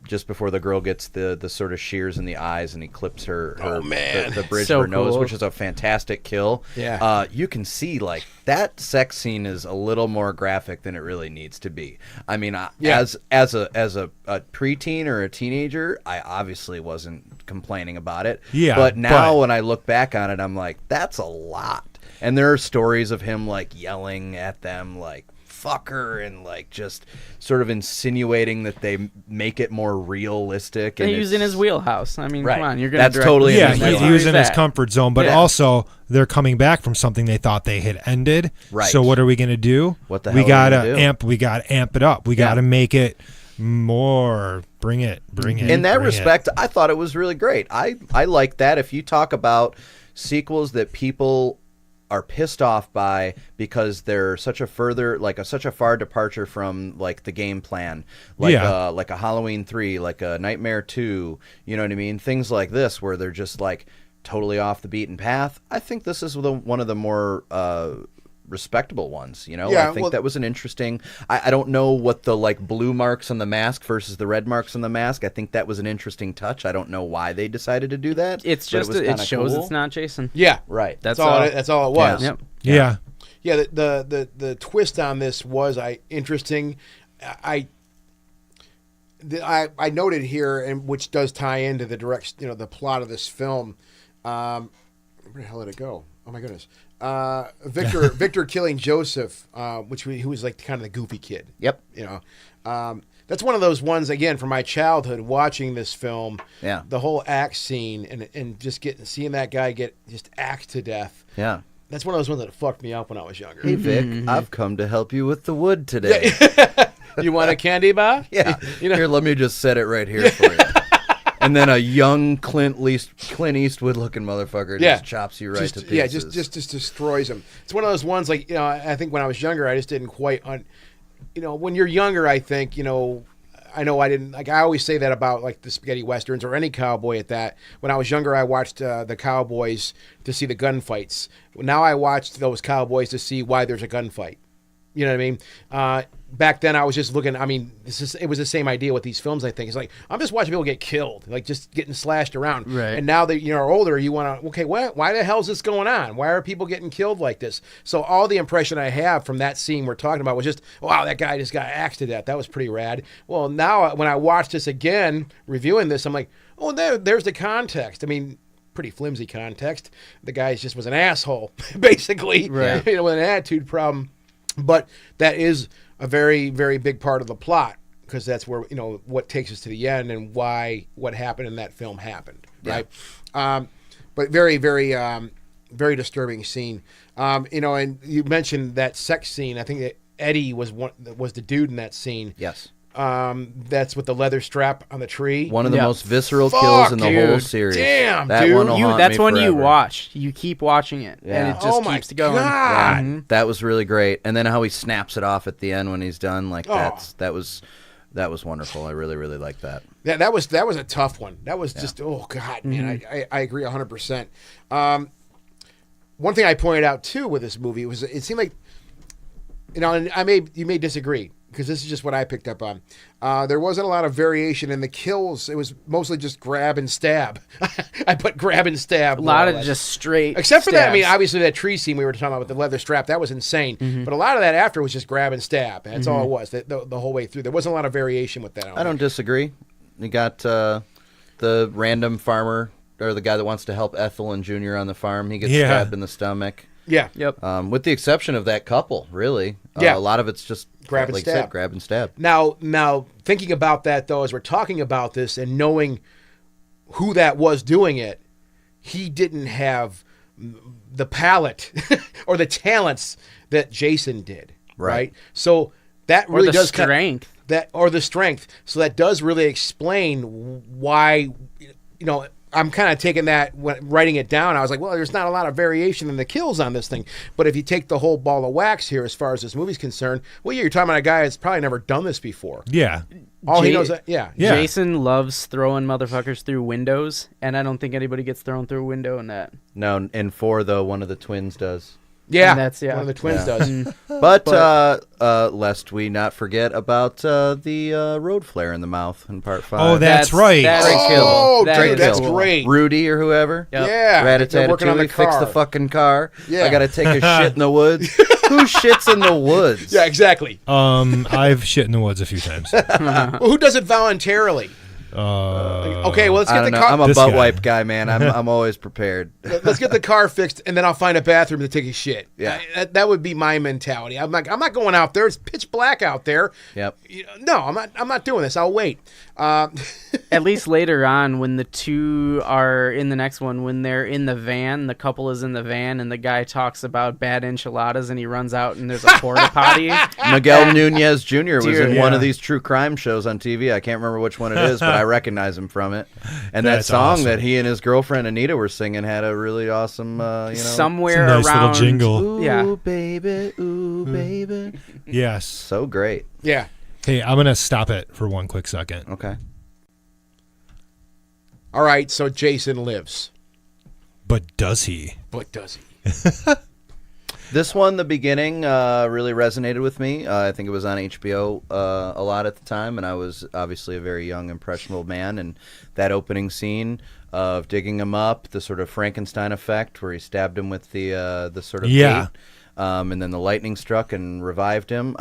just before the girl gets the sort of shears in the eyes and he clips the bridge of her nose, which is a fantastic kill. You can see like that sex scene is a little more graphic than it really needs to be. I mean, as a preteen or a teenager, I obviously wasn't complaining about it. But now when I look back on it, I'm like, that's a lot. And there are stories of him like yelling at them like fucker and like just sort of insinuating that they make it more realistic. And he was in his wheelhouse. I mean, come on, you're going to That's totally in his wheelhouse. He was in his comfort zone, but also they're coming back from something they thought they had ended. Right. So what are we going to do? What the hell? We got to amp it up. We got to make it more. Bring it. In that respect, I thought it was really great. I like that. If you talk about sequels that people are pissed off by because they're such a far departure from like the game plan, like a Halloween 3, like a Nightmare 2, you know what I mean? Things like this where they're just like totally off the beaten path. I think this is one of the more respectable ones, you know. I think that was an interesting. I don't know what the like blue marks on the mask versus the red marks on the mask. I think that was an interesting touch. I don't know why they decided to do that. It's just it shows cool. It's not Jason. Yeah, right. That's all. That's all it was. Yeah. Yeah. Yeah. The twist on this was interesting. I noted here, and which does tie into the the plot of this film. Where the hell did it go? Oh my goodness. Victor killing Joseph, who was like kind of the goofy kid. Yep. You know, that's one of those ones again from my childhood watching this film. Yeah. The whole axe scene and just seeing that guy get just axed to death. Yeah. That's one of those ones that fucked me up when I was younger. Hey Vic, I've come to help you with the wood today. You want a candy bar? Yeah. Here, let me just set it right here for you. And then a young Clint Eastwood looking motherfucker just chops you right to pieces. Yeah, just destroys him. It's one of those ones like, I think when I was younger, I just didn't quite, when you're younger, I think, I know I didn't, like I always say that about like the spaghetti westerns or any cowboy at that. When I was younger, I watched the cowboys to see the gunfights. Now I watch those cowboys to see why there's a gunfight. You know what I mean? Back then, I was just looking. I mean, it was the same idea with these films. I think it's like I'm just watching people get killed, like just getting slashed around. Right. And now that you're older, you want to. Okay, why the hell is this going on? Why are people getting killed like this? So all the impression I have from that scene we're talking about was just, wow, that guy just got axed to death. That was pretty rad. Well, now when I watch this again, reviewing this, I'm like, oh, there's the context. I mean, pretty flimsy context. The guy just was an asshole, basically. Right. With an attitude problem. But that is a very, very big part of the plot because that's where, what takes us to the end and why what happened in that film happened, right? But very, very, very disturbing scene. And you mentioned that sex scene. I think that Eddie was the dude in that scene. Yes. That's with the leather strap on the tree. One of the most visceral kills in the whole series. Damn, that dude. One will haunt that's me when forever. you watch. You keep watching it, and it just keeps going. God. Yeah. That was really great. And then how he snaps it off at the end when he's done, like that was wonderful. I really, really liked that. Yeah, that was a tough one. That was just God, man. I agree 100%. One thing I pointed out too with this movie was it seemed like, and you may disagree, because this is just what I picked up on. There wasn't a lot of variation in the kills. It was mostly just grab and stab. I put grab and stab. A lot of just straight Except for stabs. that, I mean, obviously that tree scene we were talking about with the leather strap, that was insane. But a lot of that after was just grab and stab. That's all it was, the whole way through. There wasn't a lot of variation with that. I don't disagree. You got the random farmer, or the guy that wants to help Ethel and Junior on the farm. He gets stabbed in the stomach. Yeah. Yep. With the exception of that couple, really. Yeah. A lot of it's just grab and stab. Grab and stab. Now, thinking about that, though, as we're talking about this and knowing who that was doing it, he didn't have the palate or the talents that Jason did. Right? So that really does strength. The strength. So that does really explain why, I'm kind of taking that, writing it down. I was like, well, there's not a lot of variation in the kills on this thing. But if you take the whole ball of wax here, as far as this movie's concerned, well, you're talking about a guy that's probably never done this before. Yeah. All he knows, Jason loves throwing motherfuckers through windows, and I don't think anybody gets thrown through a window in that. No, in 4, though, one of the twins does. Yeah, that's one of the twins does. But lest we not forget about the road flare in the mouth in part 5. Oh, that's right. That's great. Rudy or whoever. Yep. Yeah, they're working on the car. Fix the fucking car. Yeah. I got to take a shit in the woods. Who shits in the woods? Yeah, exactly. I've shit in the woods a few times. Well, who does it voluntarily? Okay, well, let's get the car. I'm a butt wipe guy, man. I'm always prepared. Let's get the car fixed, and then I'll find a bathroom to take a shit. Yeah, that would be my mentality. I'm not going out there. It's pitch black out there. Yep. No, I'm not doing this. I'll wait. At least later on, when the two are in the next one, when they're in the van, the couple is in the van, and the guy talks about bad enchiladas, and he runs out, and there's a porta potty. Miguel Nunez Jr. was in one of these true crime shows on TV. I can't remember which one it is, but I recognize him from it. And that song awesome. that he and his girlfriend Anita were singing had a really awesome, somewhere nice around. little jingle. Ooh, baby, ooh, baby. Yes. So great. Yeah. Hey, I'm going to stop it for one quick second. Okay. All right, so Jason lives. But does he? But does he? This one, the beginning, really resonated with me. I think it was on HBO a lot at the time, and I was obviously a very young, impressionable man. And that opening scene of digging him up, the sort of Frankenstein effect, where he stabbed him with the sort of gate, and then the lightning struck and revived him.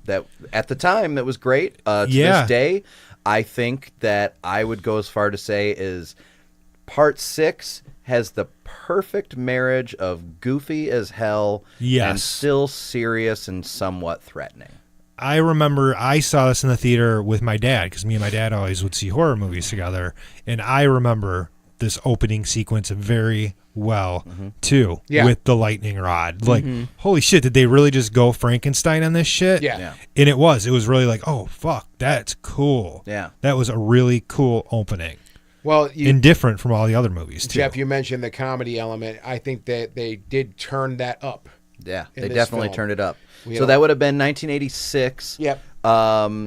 That at the time, that was great. To this day, I think that I would go as far to say is Part 6 has the perfect marriage of goofy as hell and still serious and somewhat threatening. I remember I saw this in the theater with my dad, because me and my dad always would see horror movies together, and I remember this opening sequence very well too, with the lightning rod. Like, holy shit, did they really just go Frankenstein on this shit? Yeah. And it was really like, oh fuck, that's cool. Yeah. That was a really cool opening. Well, and different from all the other movies too. Jeff, you mentioned the comedy element. I think that they did turn that up. Yeah, they definitely turned it up. You so know, that would have been 1986. Yep.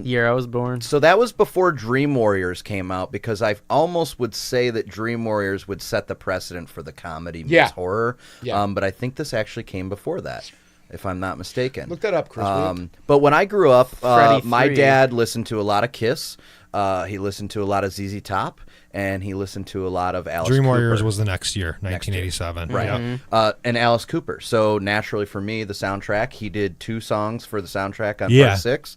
Year I was born. So that was before Dream Warriors came out, because I almost would say that Dream Warriors would set the precedent for the comedy meets horror. Yeah. But I think this actually came before that, if I'm not mistaken. Look that up, Chris. But when I grew up, my 3. dad listened to a lot of Kiss. He listened to a lot of ZZ Top, and he listened to a lot of Alice Dream Cooper. Warriors was the next year, 1987. Right. Yep. And Alice Cooper. So naturally for me, the soundtrack, he did 2 songs for the soundtrack on Part 6.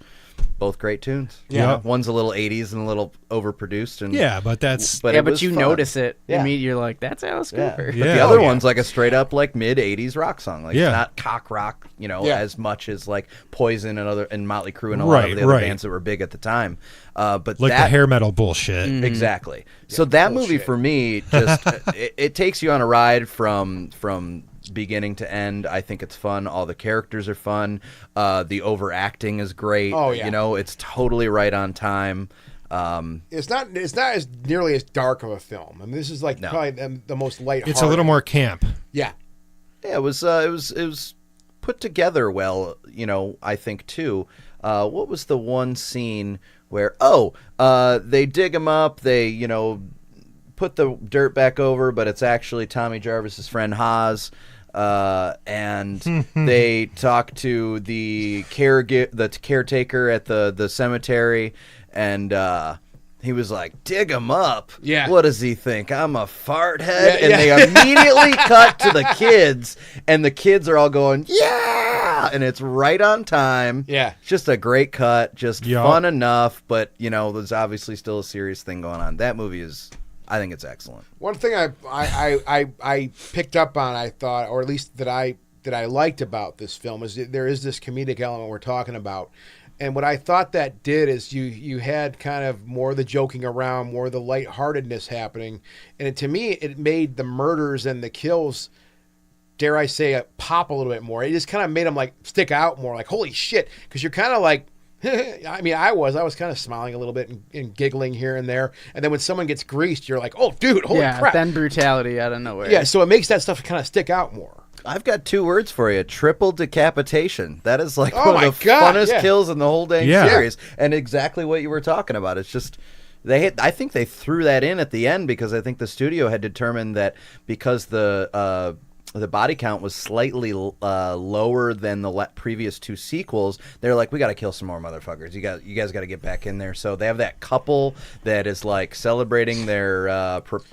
Both great tunes. Yeah. Yep. One's a little 80s and a little overproduced. And but that's... it but was you fun. notice it. Yeah. Immediately, you're like, that's Alice Cooper. But the other one's like a straight up like mid 80s rock song. Like it's not cock rock, as much as like Poison and Motley Crue and a lot of the other bands that were big at the time. But like the hair metal bullshit. Exactly. So that movie for me just it takes you on a ride from beginning to end. I think it's fun. All the characters are fun. The overacting is great. Oh yeah. It's totally right on time. It's not as nearly as dark of a film. I mean, this is like probably the most lighthearted. It's a little more camp. Yeah. Yeah, it was put together well, I think too. What was the one scene where they dig him up, they, put the dirt back over, but it's actually Tommy Jarvis's friend Haas. And they talk to the caretaker at the cemetery, and he was like, dig him up. Yeah. What does he think? I'm a fart head? And they immediately cut to the kids, and the kids are all going, yeah! And it's right on time. Yeah. Just a great cut, just fun enough, but, there's obviously still a serious thing going on. That movie I think it's excellent. One thing I picked up on, I thought, or at least that I liked about this film, is there is this comedic element we're talking about. And what I thought that did is you had kind of more of the joking around, more of the lightheartedness happening. And to me, it made the murders and the kills, dare I say, pop a little bit more. It just kind of made them like stick out more, like, holy shit. Because you're kind of like, I mean, I was kind of smiling a little bit and giggling here and there. And then when someone gets greased, you're like, oh, dude, holy crap. Then brutality out of nowhere. Yeah, so it makes that stuff kind of stick out more. I've got 2 words for you: triple decapitation. That is like one of the funnest kills in the whole dang series, and exactly what you were talking about. It's just I think they threw that in at the end because I think the studio had determined that because the body count was slightly lower than the previous 2 sequels, they're like, we got to kill some more motherfuckers. You guys got to get back in there. So they have that couple that is like celebrating their,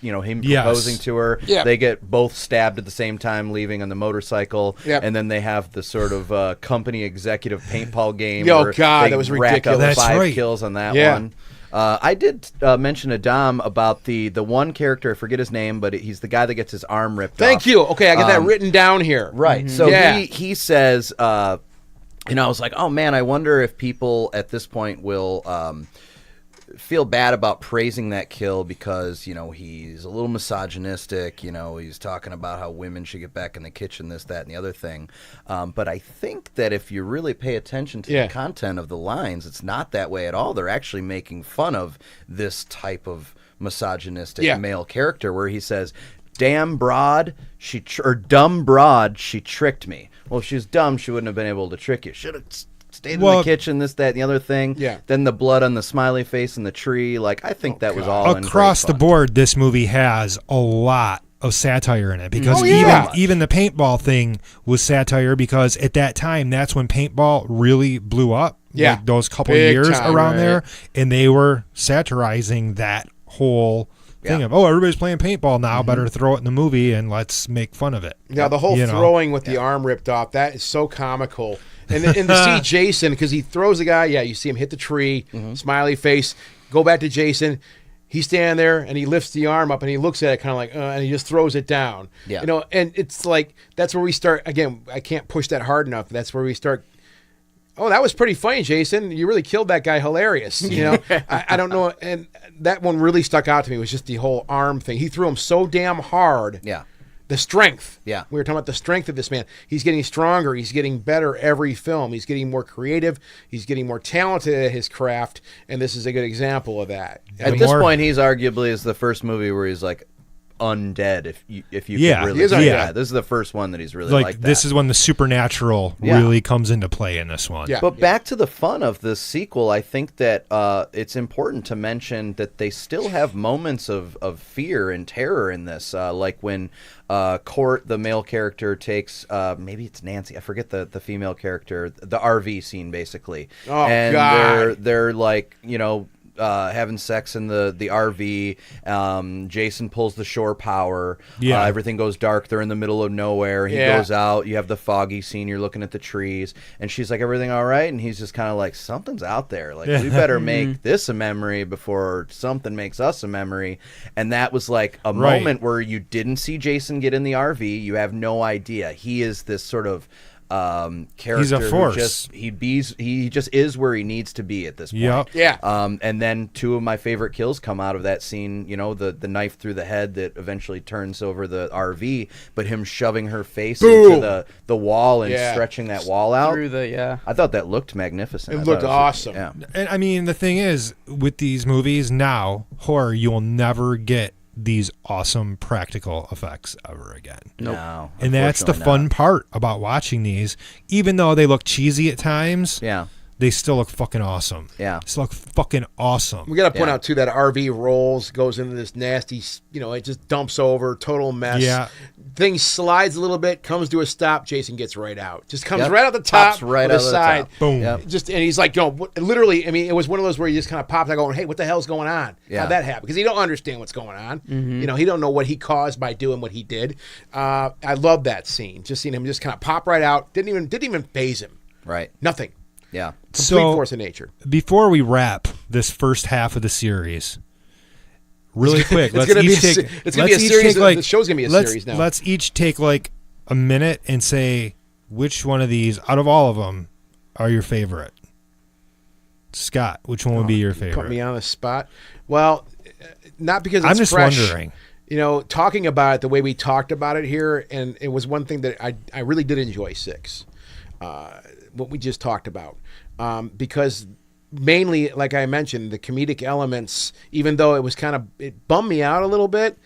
him proposing to her. Yeah. They get both stabbed at the same time, leaving on the motorcycle. Yep. And then they have the sort of company executive paintball game. Oh, where God, they that was rack up ridiculous. 5 kills on that one. I did mention to Dom about the one character, I forget his name, but he's the guy that gets his arm ripped off. Thank you. Okay, I got that written down here. Right. So he says, I was like, oh man, I wonder if people at this point will feel bad about praising that kill because, you know, he's a little misogynistic. You know, he's talking about how women should get back in the kitchen, this, that, and the other thing. But I think that if you really pay attention to the content of the lines, it's not that way at all. They're actually making fun of this type of misogynistic male character where he says, damn broad, or dumb broad, she tricked me. Well, if she was dumb, she wouldn't have been able to trick you. Should have stayed in the kitchen, this, that, and the other thing. Yeah. Then the blood on the smiley face in the tree. Like, I think that was all across the board. This movie has a lot of satire in it because even the paintball thing was satire because at that time that's when paintball really blew up. Yeah, like those couple years around there, and they were satirizing that whole thing of everybody's playing paintball now. Better throw it in the movie and let's make fun of it. Now the whole throwing with the arm ripped off, that is so comical. And to see Jason, because he throws the guy, you see him hit the tree, smiley face, go back to Jason. He's standing there and he lifts the arm up and he looks at it kind of like, and he just throws it down. Yeah. You know, and it's like, that's where we start, again, I can't push that hard enough. That's where we start, oh, that was pretty funny, Jason. You really killed that guy. Hilarious. You know, I don't know. And that one really stuck out to me was just the whole arm thing. He threw him so damn hard. Yeah. The strength. Yeah. We were talking about the strength of this man. He's getting stronger. He's getting better every film. He's getting more creative. He's getting more talented at his craft. And this is a good example of that. At this point, he's arguably is the first movie where he's like undead. If you could really this is the first one that he's really like that. This is when the supernatural really comes into play in this one. But back to the fun of this sequel, I think that it's important to mention that they still have moments of fear and terror in this, like when Court, the male character, takes maybe it's Nancy, I forget the female character, the RV scene basically. Oh, and God. They're like, you know, having sex in the RV. Jason pulls the shore power. Everything goes dark. They're in the middle of nowhere. He goes out. You have the foggy scene. You're looking at the trees. And she's like, everything all right? And he's just kind of like, something's out there. Like, we better make this a memory before something makes us a memory. And that was like a moment where you didn't see Jason get in the RV. You have no idea. He is this sort of character. He's a force. He just is where he needs to be at this point. And then two of my favorite kills come out of that scene. You know, the knife through the head that eventually turns over the RV, but him shoving her face into the wall and stretching that wall out through the I thought that looked magnificent. It looked awesome. And I mean, the thing is, with these movies now, horror, you will never get these awesome practical effects ever again. No. And that's the fun part about watching these. Even though they look cheesy at times, they still look fucking awesome. Yeah. They still look fucking awesome. We got to point out, too, that RV rolls, goes into this nasty, you know, it just dumps over, total mess. Yeah. Thing slides a little bit, comes to a stop, Jason gets right out. Just comes right out the top, pops right out the side. Boom. Just, and he's like, no, literally, I mean, it was one of those where you just kind of popped out going, hey, what the hell's going on? How'd that happen? Because he don't understand what's going on. You know, he don't know what he caused by doing what he did. I love that scene. Just seeing him just kind of pop right out. Didn't even faze him. Right. Nothing. Yeah. Complete force of nature. Before we wrap this first half of the series, really quick, it's going to be a series. The show's going to be a series now. Let's each take like a minute and say which one of these, out of all of them, are your favorite. Scott, which one would be your favorite? Put me on the spot. Well, not because it's I'm just fresh. wondering. You know, talking about it the way we talked about it here, and it was one thing that I really did enjoy 6. What we just talked about. Because mainly, like I mentioned, the comedic elements, even though it bummed me out a little bit,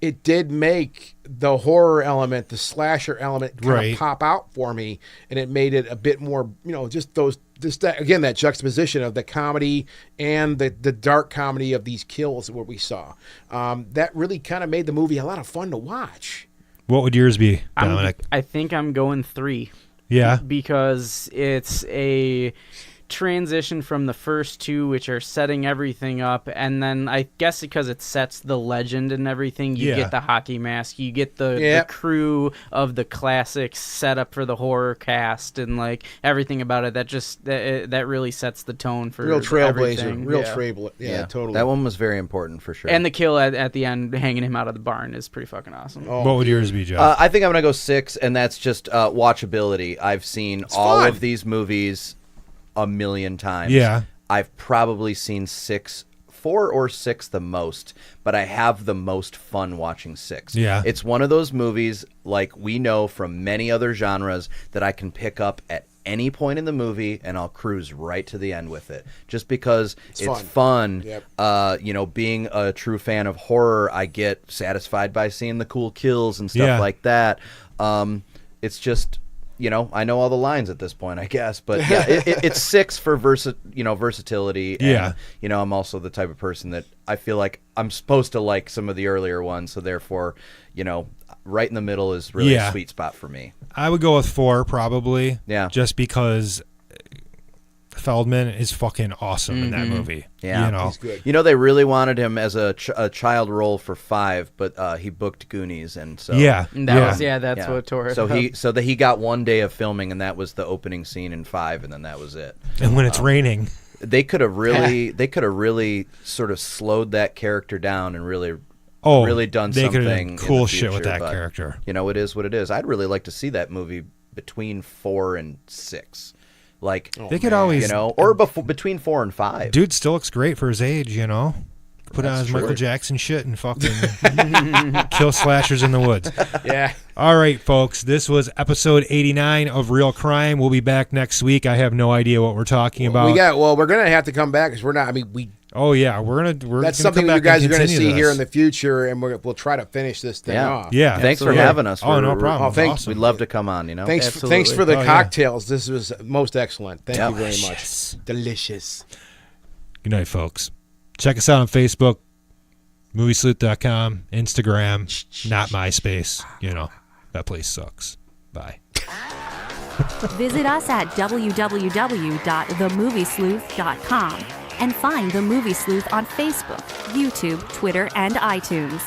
it did make the horror element, the slasher element kind of pop out for me, and it made it a bit more, you know, that juxtaposition of the comedy and the dark comedy of these kills what we saw. That really kind of made the movie a lot of fun to watch. What would yours be, Dominic? I think I'm going 3. Yeah. Because it's a transition from the first 2, which are setting everything up, and then I guess because it sets the legend and everything, you get the hockey mask, you get the crew of the classics set up for the horror cast, and like everything about it that really sets the tone for real trailblazer, everything. Yeah, totally. That one was very important for sure. And the kill at the end, hanging him out of the barn, is pretty fucking awesome. What would yours be, Jeff? I think I'm gonna go 6, and that's just watchability. I've seen all of these movies a million times. Yeah. I've probably seen 6 4 or 6 the most, but I have the most fun watching 6. Yeah. It's one of those movies, like we know from many other genres, that I can pick up at any point in the movie and I'll cruise right to the end with it, just because it's fun. Yep. You know, being a true fan of horror, I get satisfied by seeing the cool kills and stuff like that. It's just, you know, I know all the lines at this point, I guess, but yeah, it's 6 for versatility. And, you know, I'm also the type of person that I feel like I'm supposed to like some of the earlier ones, so therefore, you know, right in the middle is really a sweet spot for me. I would go with 4 probably. Yeah. Just because Feldman is fucking awesome in that movie. Yeah. You know? He's good. You know, they really wanted him as a child role for 5, but he booked Goonies, and so that's what tore it. So he got one day of filming, and that was the opening scene in 5, and then that was it. And when it's raining, they could have really sort of slowed that character down and really done they something done cool in the shit with future, that but, character. You know, it is what it is. I'd really like to see that movie between 4 and 6. Like, they could always, you know, or between 4 and 5. Dude still looks great for his age, you know. Put on his Michael Jackson shit and fucking kill slashers in the woods. Yeah. All right, folks. This was episode 89 of Real Crime. We'll be back next week. I have no idea what we're talking about. We're gonna have to come back because we're not. I mean, we. Oh yeah, we're That's gonna something come you back guys are and going to continue see here in this. the future, and we'll try to finish this thing off. Yeah. Thanks for Absolutely. having us. Oh, no problem. Oh, thanks. Awesome. We'd love to come on, you know. Thanks Absolutely. for the Oh, yeah. cocktails. This was most excellent. Thank you very Delicious. much. Delicious. Good night, folks. Check us out on Facebook, moviesleuth.com, Instagram, not MySpace. You know, that place sucks. Bye. Visit us at www.themoviesleuth.com and find The Movie Sleuth on Facebook, YouTube, Twitter, and iTunes.